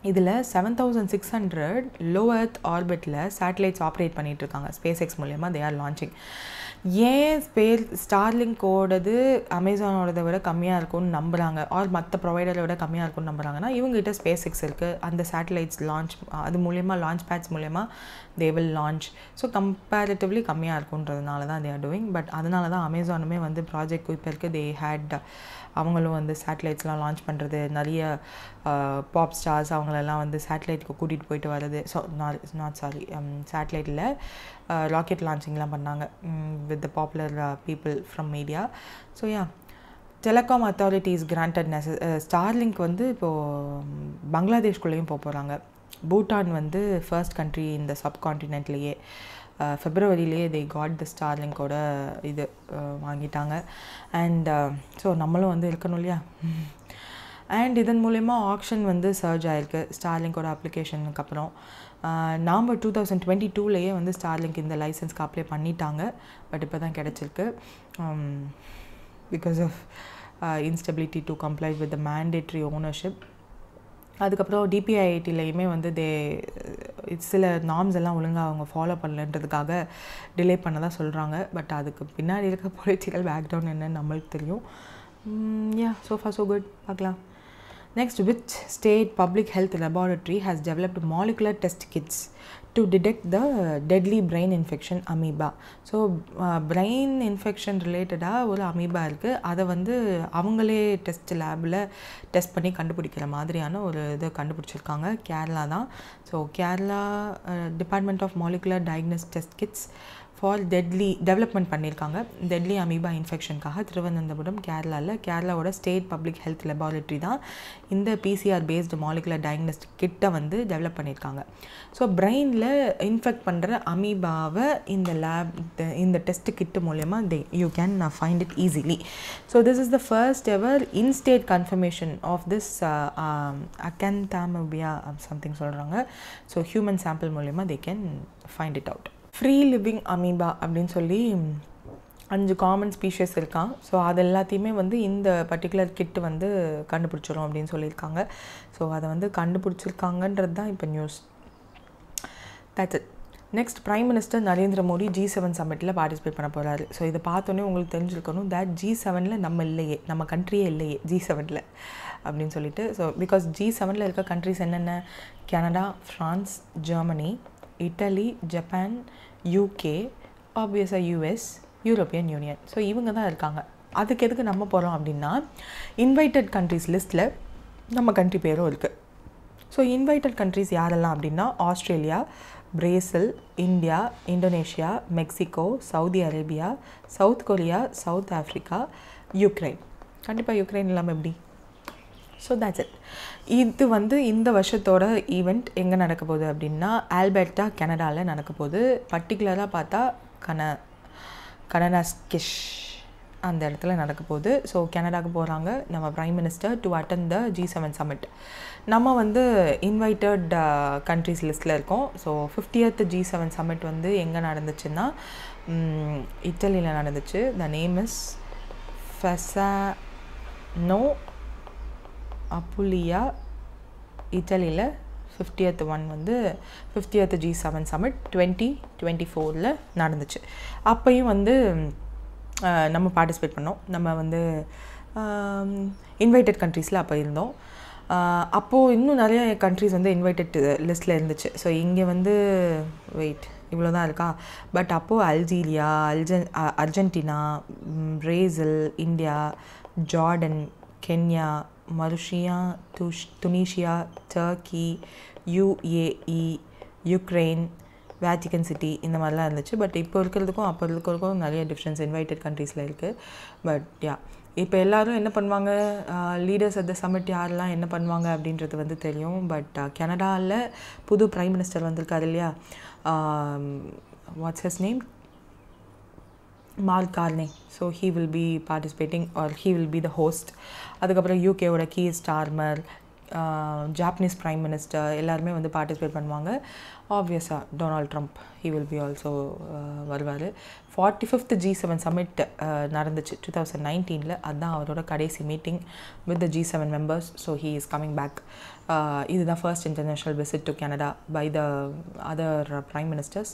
இதில் 7600 லோ எர்த் ஆர்பிட்டில் சேட்டலைட்ஸ் ஆப்ரேட் பண்ணிகிட்ருக்காங்க ஸ்பேஸ் எக்ஸ் மூலயமா. They are launching. ஏன் ஸ்டார்லிங்கோடது அமேசானோடதை விட கம்மியாக இருக்கும்னு நம்புகிறாங்க, ஆர் மற்ற ப்ரொவைடரை விட கம்மியாக இருக்கும்னு நம்புகிறாங்கன்னா, இவங்ககிட்ட ஸ்பேஸ் எக்ஸ் இருக்குது. அந்த சேட்டலைட்ஸ் லான்ச் அது மூலயமா லான்ச் பேட்ஸ் மூலயமா they will launch. So comparatively கம்மியாக இருக்குன்றதுனால தான் தே ஆர் டூயிங். பட் அதனால தான் அமேசானுமே வந்து ப்ராஜெக்ட் குயிப்பருக்கு தே ஹேட் அவங்களும் வந்து சேட்டலைட்ஸ்லாம் லான்ச் பண்ணுறது, நிறைய பாப் ஸ்டார்ஸ் அவங்களெல்லாம் வந்து சேட்டலைட்டுக்கு கூட்டிகிட்டு போயிட்டு வர்றது. ஸோ நாட் சாரி சேட்டலைட்டில் ராக்கெட் லான்ச்சிங்லாம் பண்ணாங்க with the popular people from media. So yeah telecom authorities granted Starlink வந்து இப்போது பங்களாதேஷ்குள்ளேயும் போகிறாங்க. பூட்டான் வந்து ஃபர்ஸ்ட் கண்ட்ரி இந்த சப்கான்டினென்ட்லேயே ஃபெப்ரவரியிலேயே தே காட் த ஸ்டார்லிங்கோட இது வாங்கிட்டாங்க. அண்ட் ஸோ நம்மளும் வந்து இருக்கணும் இல்லையா. அண்ட் இதன் மூலயமா ஆக்ஷன் வந்து சர்ஜ் ஆகிருக்கு ஸ்டார்லிங்கோட அப்ளிகேஷனுக்கு அப்புறம். நவம்பர் 2022லேயே வந்து ஸ்டார்லிங்க் இந்த லைசன்ஸ்க்கு அப்ளை பண்ணிட்டாங்க. பட் இப்போ தான் கிடச்சிருக்கு because of instability to comply with the mandatory ownership. அதுக்கப்புறம் டிபிஐஐடிலையுமே வந்து சில நார்ம்ஸ் எல்லாம் ஒழுங்காக அவங்க ஃபாலோ பண்ணலன்றதுக்காக டிலே பண்ணதான் சொல்கிறாங்க. பட் அதுக்கு பின்னாடி இருக்க பொலிட்டிக்கல் பேக்ரவுண்ட் என்னன்னு நம்மளுக்கு தெரியும். யா so far so good. பார்க்கலாம். Next, which state public health laboratory has developed molecular test kits to detect the deadly brain infection amoeba? So brain infection related ஒரு அமீபா இருக்குது. அதை வந்து அவங்களே டெஸ்ட் லேபில் டெஸ்ட் பண்ணி கண்டுபிடிக்கிற மாதிரியான ஒரு இதை கண்டுபிடிச்சிருக்காங்க. கேரளா தான். So Kerala department of molecular diagnostic test kits for development பண்ணியிருக்காங்க டெட்லி அமீபா இன்ஃபெக்ஷனுக்காக. திருவனந்தபுரம் கேரளாவோட ஸ்டேட் பப்ளிக் ஹெல்த் லெபார்ட்டரி தான் இந்த பிசிஆர் பேஸ்டு மாலிகுலர் டயக்னோஸ்டிக் கிட்டை வந்து டெவலப் பண்ணியிருக்காங்க. ஸோ பிரெயினில் இன்ஃபெக்ட் பண்ணுற அமீபாவை இந்த டெஸ்ட் கிட்டு மூலயமா you can find it easily. So this is the first ever in state confirmation of this acanthamoeba something சொல்கிறாங்க. ஸோ ஹியூமன் சாம்பிள் மூலயமா they can find it out. Free living amoeba அப்படின்னு சொல்லி 5 common species இருக்கான். So அது எல்லாத்தையுமே வந்து இந்த particular கிட்டு வந்து கண்டுபிடிச்சிரும் அப்படின்னு சொல்லியிருக்காங்க. ஸோ அதை வந்து கண்டுபிடிச்சிருக்காங்கன்றது தான் இப்போ news. That's it. Next, prime minister Narendra Modi G7 சம்மிட்டில் பார்ட்டிசிபேட் பண்ண போகிறாரு. ஸோ இதை பார்த்தோன்னே உங்களுக்கு தெரிஞ்சிருக்கணும் தட் G7ல் நம்ம இல்லையே, நம்ம கண்ட்ரியே இல்லையே G7ல் அப்படின்னு சொல்லிட்டு. ஸோ பிகாஸ் G7ல் இருக்க கண்ட்ரிஸ் என்னென்ன? Canada, France, Germany, Italy, Japan, UK, ஆப்வியஸாக யூஎஸ், யூரோப்பியன் யூனியன். ஸோ இவங்க தான் இருக்காங்க. அதுக்கு எதுக்கு நம்ம போகிறோம் அப்படின்னா இன்வைட்டட் கண்ட்ரிஸ் லிஸ்ட்டில் நம்ம கண்ட்ரி பேரும் இருக்குது. ஸோ இன்வைட்டட் கண்ட்ரிஸ் யாரெல்லாம் அப்படின்னா Australia, Brazil, India, Indonesia, Mexico, Saudi Arabia, south Korea, south Africa, Ukraine. கண்டிப்பாக யுக்ரைன் இல்லாமல் எப்படி? So that's it. இது வந்து இந்த வருஷத்தோட ஈவெண்ட் எங்கே நடக்க போகுது அப்படின்னா ஆல்பர்ட்டா கனடாவில் நடக்க போகுது. பர்டிகுலராக பார்த்தா கனடாஸ்கிஷ் அந்த இடத்துல நடக்க போகுது. ஸோ கனடாவுக்கு போகிறாங்க நம்ம prime minister to attend the G7 summit. நம்ம வந்து இன்வைட்டட் கண்ட்ரிஸ் லிஸ்ட்டில் இருக்கோம். ஸோ 50th G7 சம்மிட் வந்து எங்கே நடந்துச்சுன்னா இட்டலியில் நடந்துச்சு. The name is Fasano Apulia இட்டலியில் 50th ஒன் வந்து 50th G7 சமிட் 2024 நடந்துச்சு. அப்பையும் வந்து நம்ம பார்ட்டிசிபேட் பண்ணோம். நம்ம வந்து இன்வைட்டட் கண்ட்ரீஸில் அப்போ இருந்தோம். அப்போது இன்னும் நிறைய கண்ட்ரீஸ் வந்து இன்வைட்டட் லிஸ்ட்டில் இருந்துச்சு. ஸோ இங்கே வந்து வெயிட் இவ்வளோ தான் இருக்கா. பட் அப்போது Algeria, Argentina, Brazil, India, Jordan, Kenya, Mauritania, Tunisia, Turkey, UAE, Ukraine, Vatican city இந்த மாதிரிலாம் இருந்துச்சு. பட் இப்போ இருக்கிறதுக்கும் அப்போ இருக்கிறதுக்கும் நிறைய டிஃப்ரென்ஸ் இன்வைட்டட் கண்ட்ரீஸில் இருக்குது. பட் யா, இப்போ எல்லோரும் என்ன பண்ணுவாங்க, லீடர்ஸ் அட் த சமிட் யாரெல்லாம் என்ன பண்ணுவாங்க அப்படின்றது வந்து தெரியும். பட் கனடாவில் புது ப்ரைம் மினிஸ்டர் வந்திருக்காரு இல்லையா, what's his name, Mark Carney. So he will be participating or he will be the host. அதுக்கப்புறம் யூகேவோட Keir Starmer, Japanese prime minister எல்லாருமே வந்து பார்ட்டிசிபேட் பண்ணுவாங்க. ஆப்வியஸாக Donald Trump he will be also வருவார். 45th G7 சமிட் நடந்துச்சு 2019. அதுதான் அவரோட கடைசி meeting with the G7 members. So he is coming back. இதுதான் first international visit to Canada by the other prime ministers.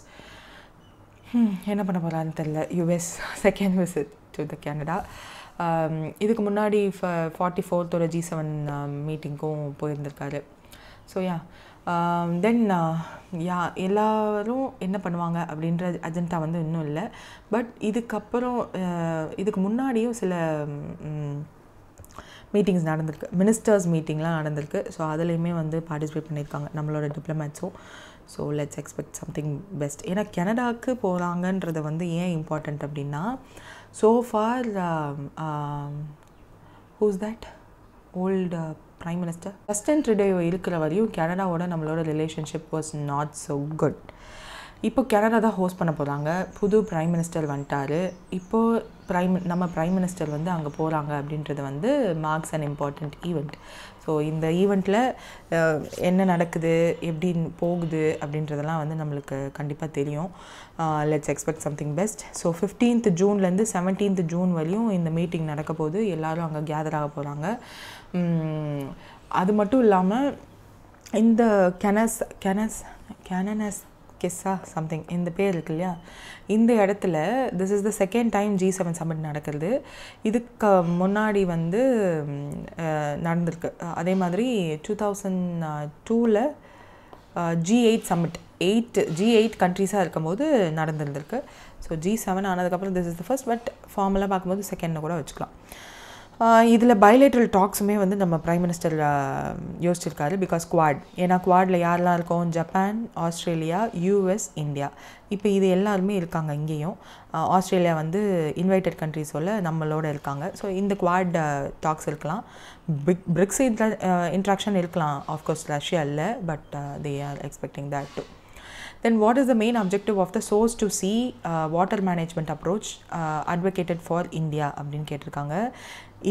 என்ன பண்ண போகிறான்னு தெரில. US second visit to the Canada. இதுக்கு முன்னாடி 44th G7 மீட்டிங்க்கும் போயிருந்திருக்காரு. ஸோ தென் எல்லோரும் என்ன பண்ணுவாங்க அப்படின்ற அஜெண்டா வந்து இன்னும் இல்லை. பட் இதுக்கப்புறம் இதுக்கு முன்னாடியும் சில மீட்டிங்ஸ் நடந்திருக்கு, மினிஸ்டர்ஸ் மீட்டிங்லாம் நடந்திருக்கு. ஸோ அதுலேயுமே வந்து பார்ட்டிசிபேட் பண்ணியிருக்காங்க நம்மளோட டிப்ளமேட்ஸும். So let's expect something best. ஏன்னா கனடாவுக்கு போகிறாங்கன்றது வந்து ஏன் இம்பார்ட்டண்ட் அப்படின்னா, so for whose that old prime minister Justin Trudeau இருக்கிற வரையும் கனடாவோட நம்மளோட relationship was not so good. இப்போ கனடா தான் ஹோஸ்ட் பண்ண போகிறாங்க. புது ப்ரைம் மினிஸ்டர் வந்துட்டார். இப்போது நம்ம ப்ரைம் மினிஸ்டர் வந்து அங்கே போகிறாங்க அப்படின்றது வந்து marks and important event. So இந்த ஈவெண்ட்டில் என்ன நடக்குது, எப்படி போகுது அப்படின்றதெல்லாம் வந்து நம்மளுக்கு கண்டிப்பாக தெரியும். Let's expect something best. So 15th ஜூன்லேருந்து 17th June வரையும் இந்த மீட்டிங் நடக்க போது. எல்லோரும் அங்கே கேதர் ஆக போகிறாங்க. அது மட்டும் இல்லாமல் இந்த கேனனஸ் கெஸ்ஸா சம்திங் இந்த பேர் இருக்கு இல்லையா, இந்த இடத்துல this is the second time G7 summit நடக்கிறது. இதுக்கு முன்னாடி வந்து நடந்திருக்கு. அதே மாதிரி 2002 G8 சமிட் G8 கண்ட்ரீஸாக இருக்கும்போது நடந்துருந்துருக்கு. ஸோ G7 ஆனதுக்கப்புறம் this is the first. But ஃபார்மலாக பார்க்கும்போது செகண்ட்னு கூட வச்சுக்கலாம். இதில் பைலேட்ரல் டாக்ஸுமே வந்து நம்ம ப்ரைம் மினிஸ்டர் யோசிச்சிருக்காரு. பிகாஸ் குவாட், ஏன்னா குவாடில் யாரெல்லாம் இருக்கோம், ஜப்பான், ஆஸ்திரேலியா, US, இந்தியா. இப்போ இது எல்லாருமே இருக்காங்க. இங்கேயும் ஆஸ்திரேலியா வந்து இன்வைட்டட் கண்ட்ரீஸோட நம்மளோட இருக்காங்க. ஸோ இந்த குவாட் டாக்ஸ் இருக்கலாம். பிரிக்ஸ் இன்ட்ராக்ஷன் இருக்கலாம். ஆஃப்கோர்ஸ் ரஷ்யா இல்லை, but they are expecting that to. Then what is the main objective of the source to sea water management approach advocated for India அப்படின்னு கேட்டிருக்காங்க.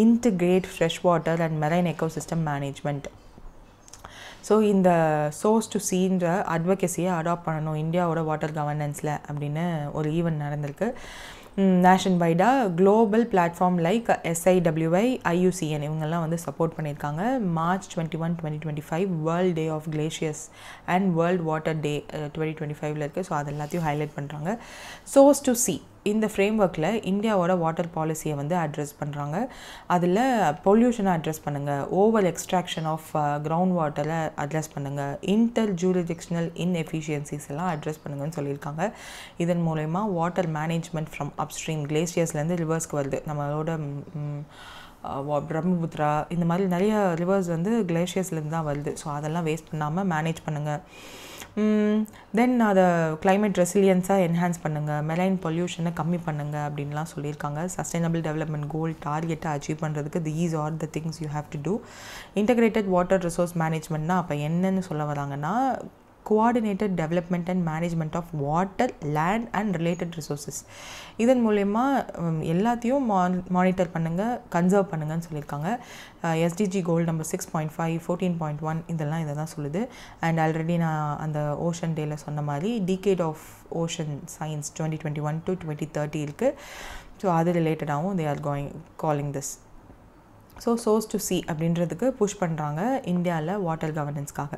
Integrate freshwater and marine ecosystem management. So இந்த source to சீன்ற அட்வொகேசியை adopt பண்ணணும் இந்தியாவோட water கவர்னன்ஸில் அப்படின்னு ஒரு ஈவெண்ட் நடந்திருக்கு. நேஷன் வைடாக global platform like SIWI, IUCN இவங்கெல்லாம் வந்து சப்போர்ட் பண்ணியிருக்காங்க. March 21, 2025 world day of glaciers and world water day 2025 இருக்குது. ஸோ அது எல்லாத்தையும் ஹைலைட் பண்ணுறாங்க. சோர்ஸ் டு சி இந்த ஃப்ரேம் ஒர்க்கில் இந்தியாவோட வாட்டர் பாலிசியை வந்து அட்ரெஸ் பண்ணுறாங்க. அதில் பொல்யூஷனை அட்ரெஸ் பண்ணுங்கள், ஓவர் எக்ஸ்ட்ராக்ஷன் ஆஃப் கிரவுண்ட் வாட்டரை அட்ரெஸ் பண்ணுங்கள், இன்டர் ஜூரிடிக்ஷனல் இன்எஃபிஷியன்சிஸ் எல்லாம் அட்ரெஸ் பண்ணுங்கன்னு சொல்லியிருக்காங்க. இதன் மூலயமா வாட்டர் மேனேஜ்மெண்ட் ஃப்ரம் அப்ஸ்ட்ரீம் கிளேசியர்ஸ்லேருந்து ரிவர்ஸ்க்கு வருது. நம்மளோட பிரம்மபுத்திரா இந்த மாதிரி நிறைய ரிவர்ஸ் வந்து கிளேஷியர்ஸ்லேருந்து தான் வருது. ஸோ அதெல்லாம் வேஸ்ட் பண்ணாமல் மேனேஜ் பண்ணுங்கள். தென் அதை கிளைமேட் ரெசிலியன்ஸாக என்ஹான்ஸ் பண்ணுங்கள், மெரைன் பொல்யூஷனை கம்மி பண்ணுங்கள் அப்படின்லாம் சொல்லியிருக்காங்க. சஸ்டைனபிள் டெவலப்மெண்ட் கோல் டார்கெட்டை அச்சீவ் பண்ணுறதுக்கு these are the things you have to do. Integrated water resource மேனேஜ்மெண்ட்னா அப்போ என்னன்னு சொல்ல வராங்கன்னா, coordinated development and management of water, land and related resources. இதன் மூலமா எல்லாத்தையும் மானிட்டர் பண்ணுங்கள், கன்சர்வ் பண்ணுங்கன்னு சொல்லியிருக்காங்க. SDG கோல் நம்பர் 6.5, 14.1 இதெல்லாம் இதை தான் சொல்லுது. அண்ட் ஆல்ரெடி நான் அந்த ஓஷன் டேயில் சொன்ன மாதிரி decade of ocean science 2021 to 2030 இருக்குது. ஸோ அது ரிலேட்டடாகவும் they are calling this. So source to sea அப்படின்றதுக்கு புஷ் பண்ணுறாங்க இந்தியாவில் வாட்டர் கவர்னன்ஸ்க்காக.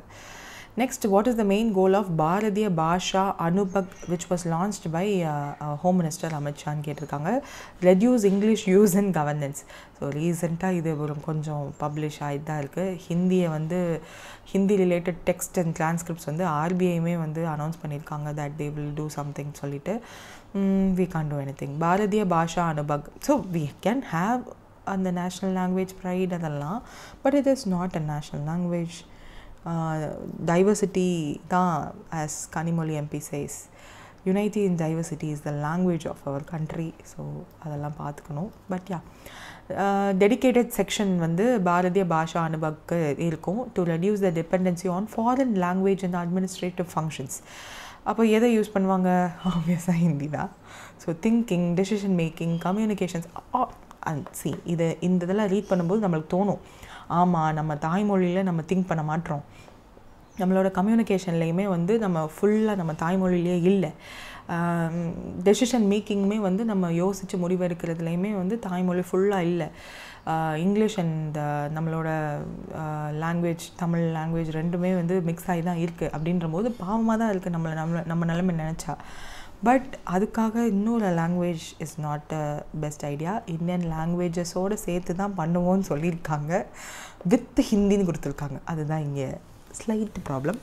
Next, what is the main goal of Bharatiya Bhasha Anubhag which was launched by home minister Amit ஷான்னு கேட்டிருக்காங்க. Reduce English use and governance. So ரீசெண்டாக இது ஒரு கொஞ்சம் பப்ளிஷ் ஆகிட்டு தான் இருக்குது. Hindi related text and transcripts வந்து ஆர்பிஐயுமே வந்து அனௌன்ஸ் பண்ணியிருக்காங்க that they will do something சொல்லிட்டு. we can't do anything. Bharatiya Bhasha Anubhag. So we can have அந்த நேஷ்னல் லாங்குவேஜ் ப்ரைட் அதெல்லாம், but it is not a national language. Diversity தான், as Kanimozhi MP says, unity in diversity is the language of our country. So அதெல்லாம் பார்த்துக்கணும். But yeah, dedicated section வந்து பாரதிய பாஷா அனுபக்கு இருக்கும் to reduce the dependency on foreign language and administrative functions. அப்போ எதை use பண்ணுவாங்க? ஆப்வியஸாக ஹிந்தி தான். So thinking, decision making, communications and இந்த இதெல்லாம் ரீட் பண்ணும்போது நம்மளுக்கு தோணும், ஆமாம் நம்ம தாய்மொழியில் நம்ம திங்க் பண்ண மாட்டோம், நம்மளோட கம்யூனிகேஷன்லேயுமே வந்து நம்ம ஃபுல்லாக நம்ம தாய்மொழியிலே இல்லை, டெசிஷன் மேக்கிங்குமே வந்து நம்ம யோசித்து முடிவெடுக்கிறதுலையுமே வந்து தாய்மொழி ஃபுல்லாக இல்லை, இங்கிலீஷ் அண்ட் நம்மளோட லாங்குவேஜ், தமிழ் லாங்குவேஜ் ரெண்டுமே வந்து மிக்ஸ் ஆகி தான் இருக்குது. அப்படின்ற போது பாவமாக தான் இருக்குது நம்ம நிலைமை நினச்சா. பட் அதுக்காக இன்னொரு language is not a best idea. Indian லாங்குவேஜஸோடு சேர்த்து தான் பண்ணுவோன்னு சொல்லியிருக்காங்க, வித் ஹிந்தின்னு கொடுத்துருக்காங்க. அதுதான் இங்கே slight problem.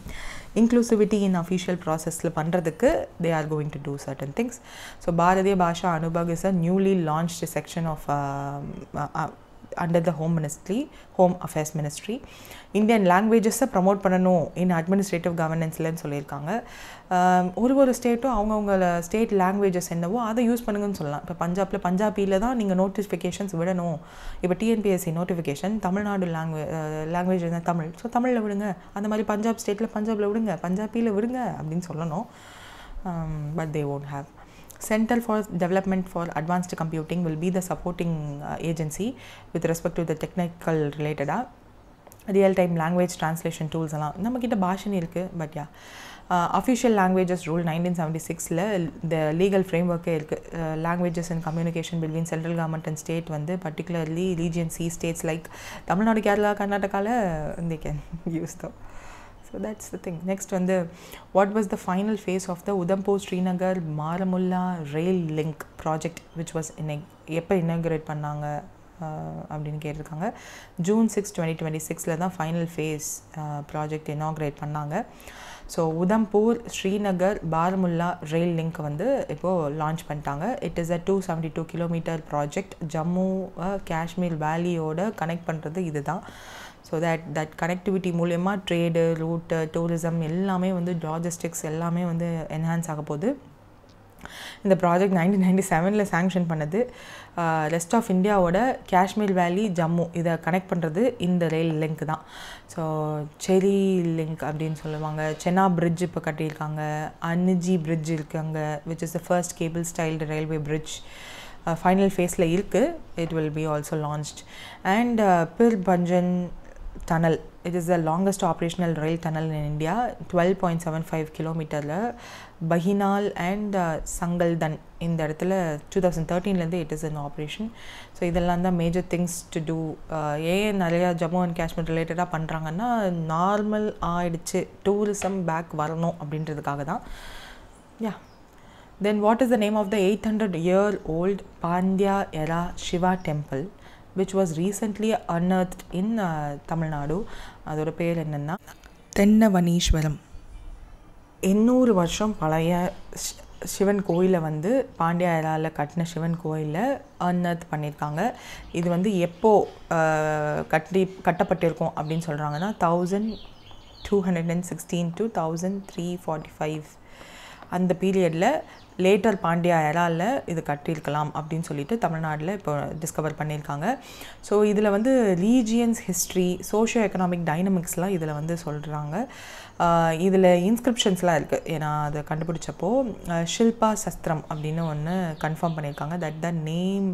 Inclusivity in official ப்ராசஸில் பண்ணுறதுக்கு they are going to do certain things. So Bharatiya Bhasha Anubhag is a newly launched section of under the Home Affairs Ministry. Indian லாங்குவேஜஸை ப்ரமோட் பண்ணணும் இன் அட்மினிஸ்ட்ரேட்டிவ் கவர்னன்ஸ்லன்னு சொல்லியிருக்காங்க. ஒரு ஸ்டேட்டும் அவங்கவுங்கள ஸ்டேட் லாங்குவேஜஸ் என்னவோ அதை யூஸ் பண்ணுங்கன்னு சொல்லலாம். இப்போ பஞ்சாபியில் தான் நீங்கள் நோட்டிஃபிகேஷன்ஸ் விடணும். இப்போ டிஎன்பிஎஸ்சி நோட்டிஃபிகேஷன் தமிழ்நாடு லாங்குவேஜ் தான் தமிழ், ஸோ தமிழில் விடுங்க. அந்த மாதிரி பஞ்சாப் ஸ்டேட்டில் பஞ்சாபில் விடுங்க, பஞ்சாபியில் விடுங்க அப்படின்னு சொல்லணும். But they won't have. Center for Development for Advanced Computing will be the supporting agency with respect to the technical related real-time language translation tools எல்லாம் நம்மக்கிட்ட பாஷனி இருக்குது. But yeah, official languages rule 1976ல் இந்த லீகல் ஃப்ரேம்ஒர்க்கே இருக்குது. Languages and communication between central government and state வந்து particularly region C states like Tamil Nadu, Kerala, கர்நாடகாவில் they can use them. So that's the thing. Next வந்து, what was the final phase of the Udhampur Srinagar Baramulla rail link project which was எப்போ inaugurate பண்ணாங்க அப்படின்னு கேட்டிருக்காங்க. June 6, 2026 தான் final phase project inaugurate பண்ணாங்க. So Udhampur Srinagar Baramulla rail link வந்து இப்போது launch பண்ணிட்டாங்க. It is a 272 kilometre project. Jammu Kashmir வேலியோட கனெக்ட் பண்ணுறது இது தான். ஸோ தட் கனெக்டிவிட்டி மூலயமா ட்ரேடு, ரூட்டு, டூரிசம் எல்லாமே வந்து லாஜிஸ்டிக்ஸ் எல்லாமே வந்து என்ஹான்ஸ் ஆக போகுது. இந்த ப்ராஜெக்ட் 1997 சாங்ஷன் பண்ணது. ரெஸ்ட் ஆஃப் இந்தியாவோட காஷ்மீர் வேலி, ஜம்மு இதை கனெக்ட் பண்ணுறது இந்த ரயில் லிங்க் தான். ஸோ செரி லிங்க் அப்படின்னு சொல்லுவாங்க. சென்னா பிரிட்ஜ் இப்போ கட்டியிருக்காங்க. அன்னிஜி பிரிட்ஜ் இருக்காங்க, which is the first cable styled railway bridge. Final ஃபேஸில் இருக்குது. It will be also launched. And Pir Panjal tunnel, it is the longest operational rail tunnel in India, 12.75 kilometerல பஹினால் அண்ட் சங்கல்தன் இந்த இடத்துல 2013லேருந்து it is in operation. So இதெல்லாம் தான் major things to two. ஏன் நிறையா ஜம்மு அண்ட் காஷ்மீர் ரிலேட்டடாக பண்ணுறாங்கன்னா, நார்மல் ஆயிடுச்சு, டூரிசம் பேக் வரணும் அப்படின்றதுக்காக தான். Yeah, then what is the name of the 800-year-old Pandya era Shiva temple which was recently unearthed in Tamil Nadu. அதோட பேர் என்னென்னா தென்னவனீஸ்வரம். 800 வருஷம் பழைய சிவன் கோயிலை வந்து பாண்டியா எராவில் கட்டின சிவன் கோயிலில் அன்எர்த் பண்ணியிருக்காங்க. இது வந்து எப்போது கட்டப்பட்டிருக்கோம் அப்படின்னு சொல்கிறாங்கன்னா 1216 to 1345 அந்த பீரியடில் லேட்டர் பாண்டியா எராவில் இது கட்டியிருக்கலாம் அப்படின்னு சொல்லிட்டு தமிழ்நாட்டில் இப்போ டிஸ்கவர் பண்ணியிருக்காங்க. ஸோ இதில் வந்து ரீஜியன்ஸ் ஹிஸ்ட்ரி, சோஷியோ எக்கனாமிக் டைனமிக்ஸ்லாம் இதில் வந்து சொல்கிறாங்க. இதில் இன்ஸ்கிரிப்ஷன்ஸ்லாம் இருக்குது. ஏன்னா அதை கண்டுபிடிச்சப்போ ஷில்பா சஸ்திரம் அப்படின்னு ஒன்று கன்ஃபார்ம் பண்ணியிருக்காங்க. தட் த நேம்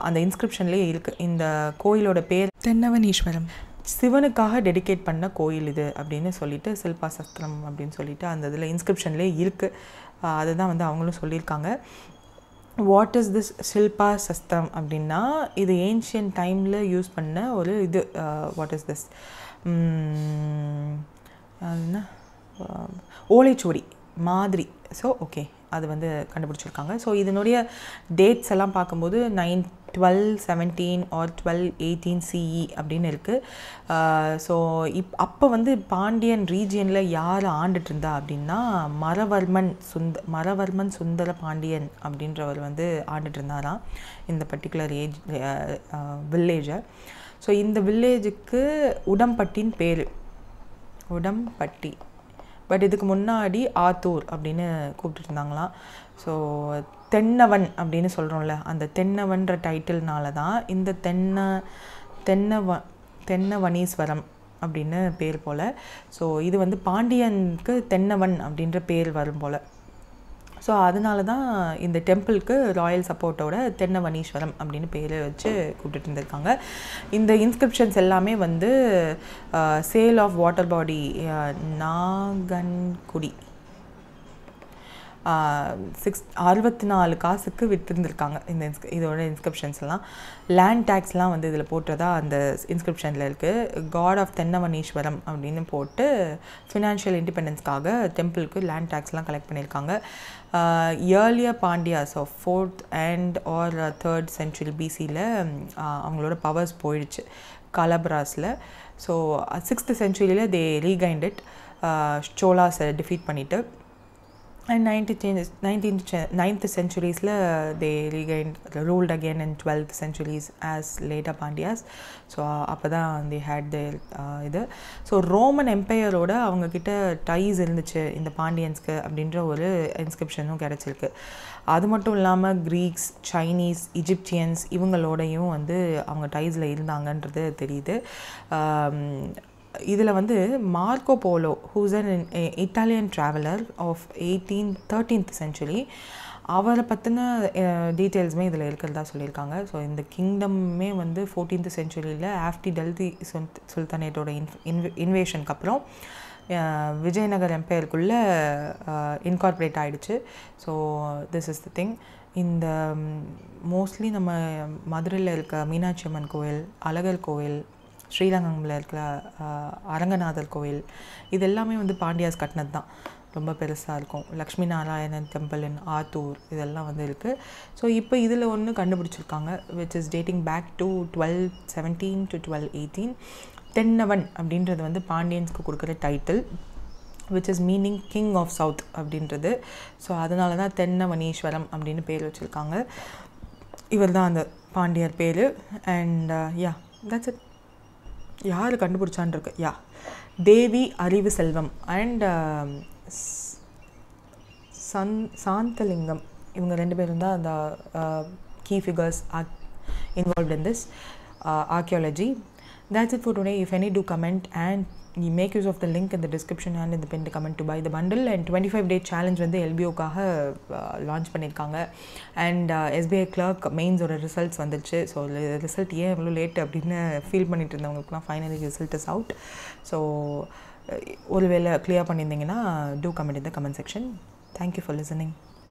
அந்த இன்ஸ்கிரிப்ஷன்லேயே இருக்குது. இந்த கோயிலோட பேர் தென்னவனீஸ்வரம், சிவனுக்காக டெடிகேட் பண்ண கோயில் இது அப்படின்னு சொல்லிட்டு சில்பா சஸ்திரம் அப்படின்னு சொல்லிட்டு அந்த இதில் இன்ஸ்கிரிப்ஷன்லேயே இருக்குது. அதுதான் வந்து அவங்களும் சொல்லியிருக்காங்க. வாட் இஸ் திஸ் ஷில்பா சஸ்திரம் அப்படின்னா இது ஏன்ஷியன் டைமில் யூஸ் பண்ண ஒரு இது வாட் இஸ் திஸ் என்ன ஓலைச்சுவடி மாதிரி. ஸோ ஓகே அது வந்து கண்டுபிடிச்சிருக்காங்க. ஸோ இதனுடைய டேட்ஸ் எல்லாம் பார்க்கும்போது 1217 ஆர் 1218 CE அப்படின்னு இருக்குது. ஸோ அப்போ வந்து பாண்டியன் ரீஜியனில் யார் ஆண்டுட்டு இருந்தா அப்படின்னா மரவர்மன் சுந்தர பாண்டியன் அப்படின்றவர் வந்து ஆண்டுட்டு இருந்தாராம் இந்த பர்டிகுலர் வில்லேஜை. ஸோ இந்த வில்லேஜுக்கு உடம்பட்டின்னு பேர், உடம்பட்டி. பட் இதுக்கு முன்னாடி ஆத்தூர் அப்படின்னு கூப்பிட்டு இருந்தாங்களாம். ஸோ தென்னவன் அப்படின்னு சொல்கிறோம்ல, அந்த தென்னவன்ற டைட்டில்னால தான் இந்த தென்னவனீஸ்வரம் அப்படின்னு பேர் போல். ஸோ இது வந்து பாண்டியனுக்கு தென்னவன் அப்படின்ற பேர் வரும் போல். ஸோ அதனால தான் இந்த டெம்பிளுக்கு ராயல் சப்போர்ட்டோட தென்னவனீஸ்வரம் அப்படின்னு பேர் வச்சு கூப்பிட்டு இருந்திருக்காங்க. இந்த இன்ஸ்கிரிப்ஷன்ஸ் எல்லாமே வந்து சேல் ஆஃப் வாட்டர் பாடி நாகன்குடி 64 காசுக்கு விற்றுருந்துருக்காங்க இந்த இதோட இன்ஸ்கிரிப்ஷன்ஸ் எல்லாம். லேண்ட் டேக்ஸ்லாம் வந்து இதில் போட்டதா அந்த இன்ஸ்கிரிப்ஷனில் இருக்குது. காட் ஆஃப் தென்னவனீஸ்வரம் அப்படின்னு போட்டு ஃபினான்ஷியல் இண்டிபெண்டன்ஸ்க்காக டெம்பிளுக்கு லேண்ட் டேக்ஸ்லாம் கலெக்ட் பண்ணியிருக்காங்க. Earlier Pandyas of 4th and or 3rd century BCயில் அவங்களோட பவர்ஸ் போயிடுச்சு கலபராஸில். So 6th century they regained it, சோலாஸை டிஃபீட் பண்ணிவிட்டு. And 9th centuries they regained ruled again in 12th centuries as later Pandyas. So அப்போ தான் they had their இது. So Roman எம்பையரோட அவங்கக்கிட்ட டைஸ் இருந்துச்சு இந்த பாண்டியன்ஸ்க்கு அப்படின்ற ஒரு இன்ஸ்கிரிப்ஷனும் கிடச்சிருக்கு. அது மட்டும் இல்லாமல் க்ரீக்ஸ், சைனீஸ், இஜிப்சியன்ஸ் இவங்களோடையும் வந்து அவங்க டைஸில் இருந்தாங்கன்றது தெரியுது. இதில் வந்து Marco Polo who's an Italian traveller of 13th century, அவரை பற்றின டீட்டெயில்ஸுமே இதில் இருக்கிறதா சொல்லியிருக்காங்க. ஸோ இந்த கிங்டம்மே வந்து 14th century ஆஃப்டர் டெல்தி சுல்தானேட்டோட இன்வேஷனுக்கு அப்புறம் விஜயநகர் எம்பையருக்குள்ளே இன்கார்பரேட் ஆகிடுச்சு. So this is the thing. இந்த மோஸ்ட்லி நம்ம மதுரையில் இருக்க மீனாட்சி அம்மன் கோவில், அழகர் கோவில், ஸ்ரீரங்கமில் இருக்கிற அரங்கநாதர் கோவில், இது எல்லாமே வந்து பாண்டியாஸ் கட்டினது தான். ரொம்ப பெருசாக இருக்கும். லக்ஷ்மி நாராயணன் டெம்பிள் இன் ஆத்தூர் இதெல்லாம் வந்து இருக்குது. ஸோ இப்போ இதில் ஒன்று கண்டுபிடிச்சிருக்காங்க which is dating back to 1217 to 1218. Thennavan அப்படின்றது வந்து பாண்டியன்ஸ்க்கு கொடுக்குற title which is meaning king of south அப்படின்றது. ஸோ அதனால தான் தென்னவனீஸ்வரம் அப்படின்னு பேர் வச்சுருக்காங்க. இவர் தான் அந்த பாண்டியர் பேர். And yeah that's it. யார் கண்டுபிடிச்சான் இருக்கு. யா தேவி அறிவு செல்வம் அண்ட் சாந்தலிங்கம், இவங்க 2 பேரும் தான் அந்த key figures involved in this archaeology. That's it for today. If any, do comment and you make use of the link in the description and in the pinned comment to buy the bundle. And 25-day challenge வந்து LBOக்காக launch பண்ணியிருக்காங்க. And SBI clerk மெயின்ஸோட results வந்துடுச்சு. So result ஏன் இவ்வளோ late அப்படின்னு feel பண்ணிட்டு இருந்தவங்களுக்குலாம் finally result is out. So ஒருவேளை கிளியர் பண்ணியிருந்தீங்கன்னா do comment in the comment section. Thank you for listening.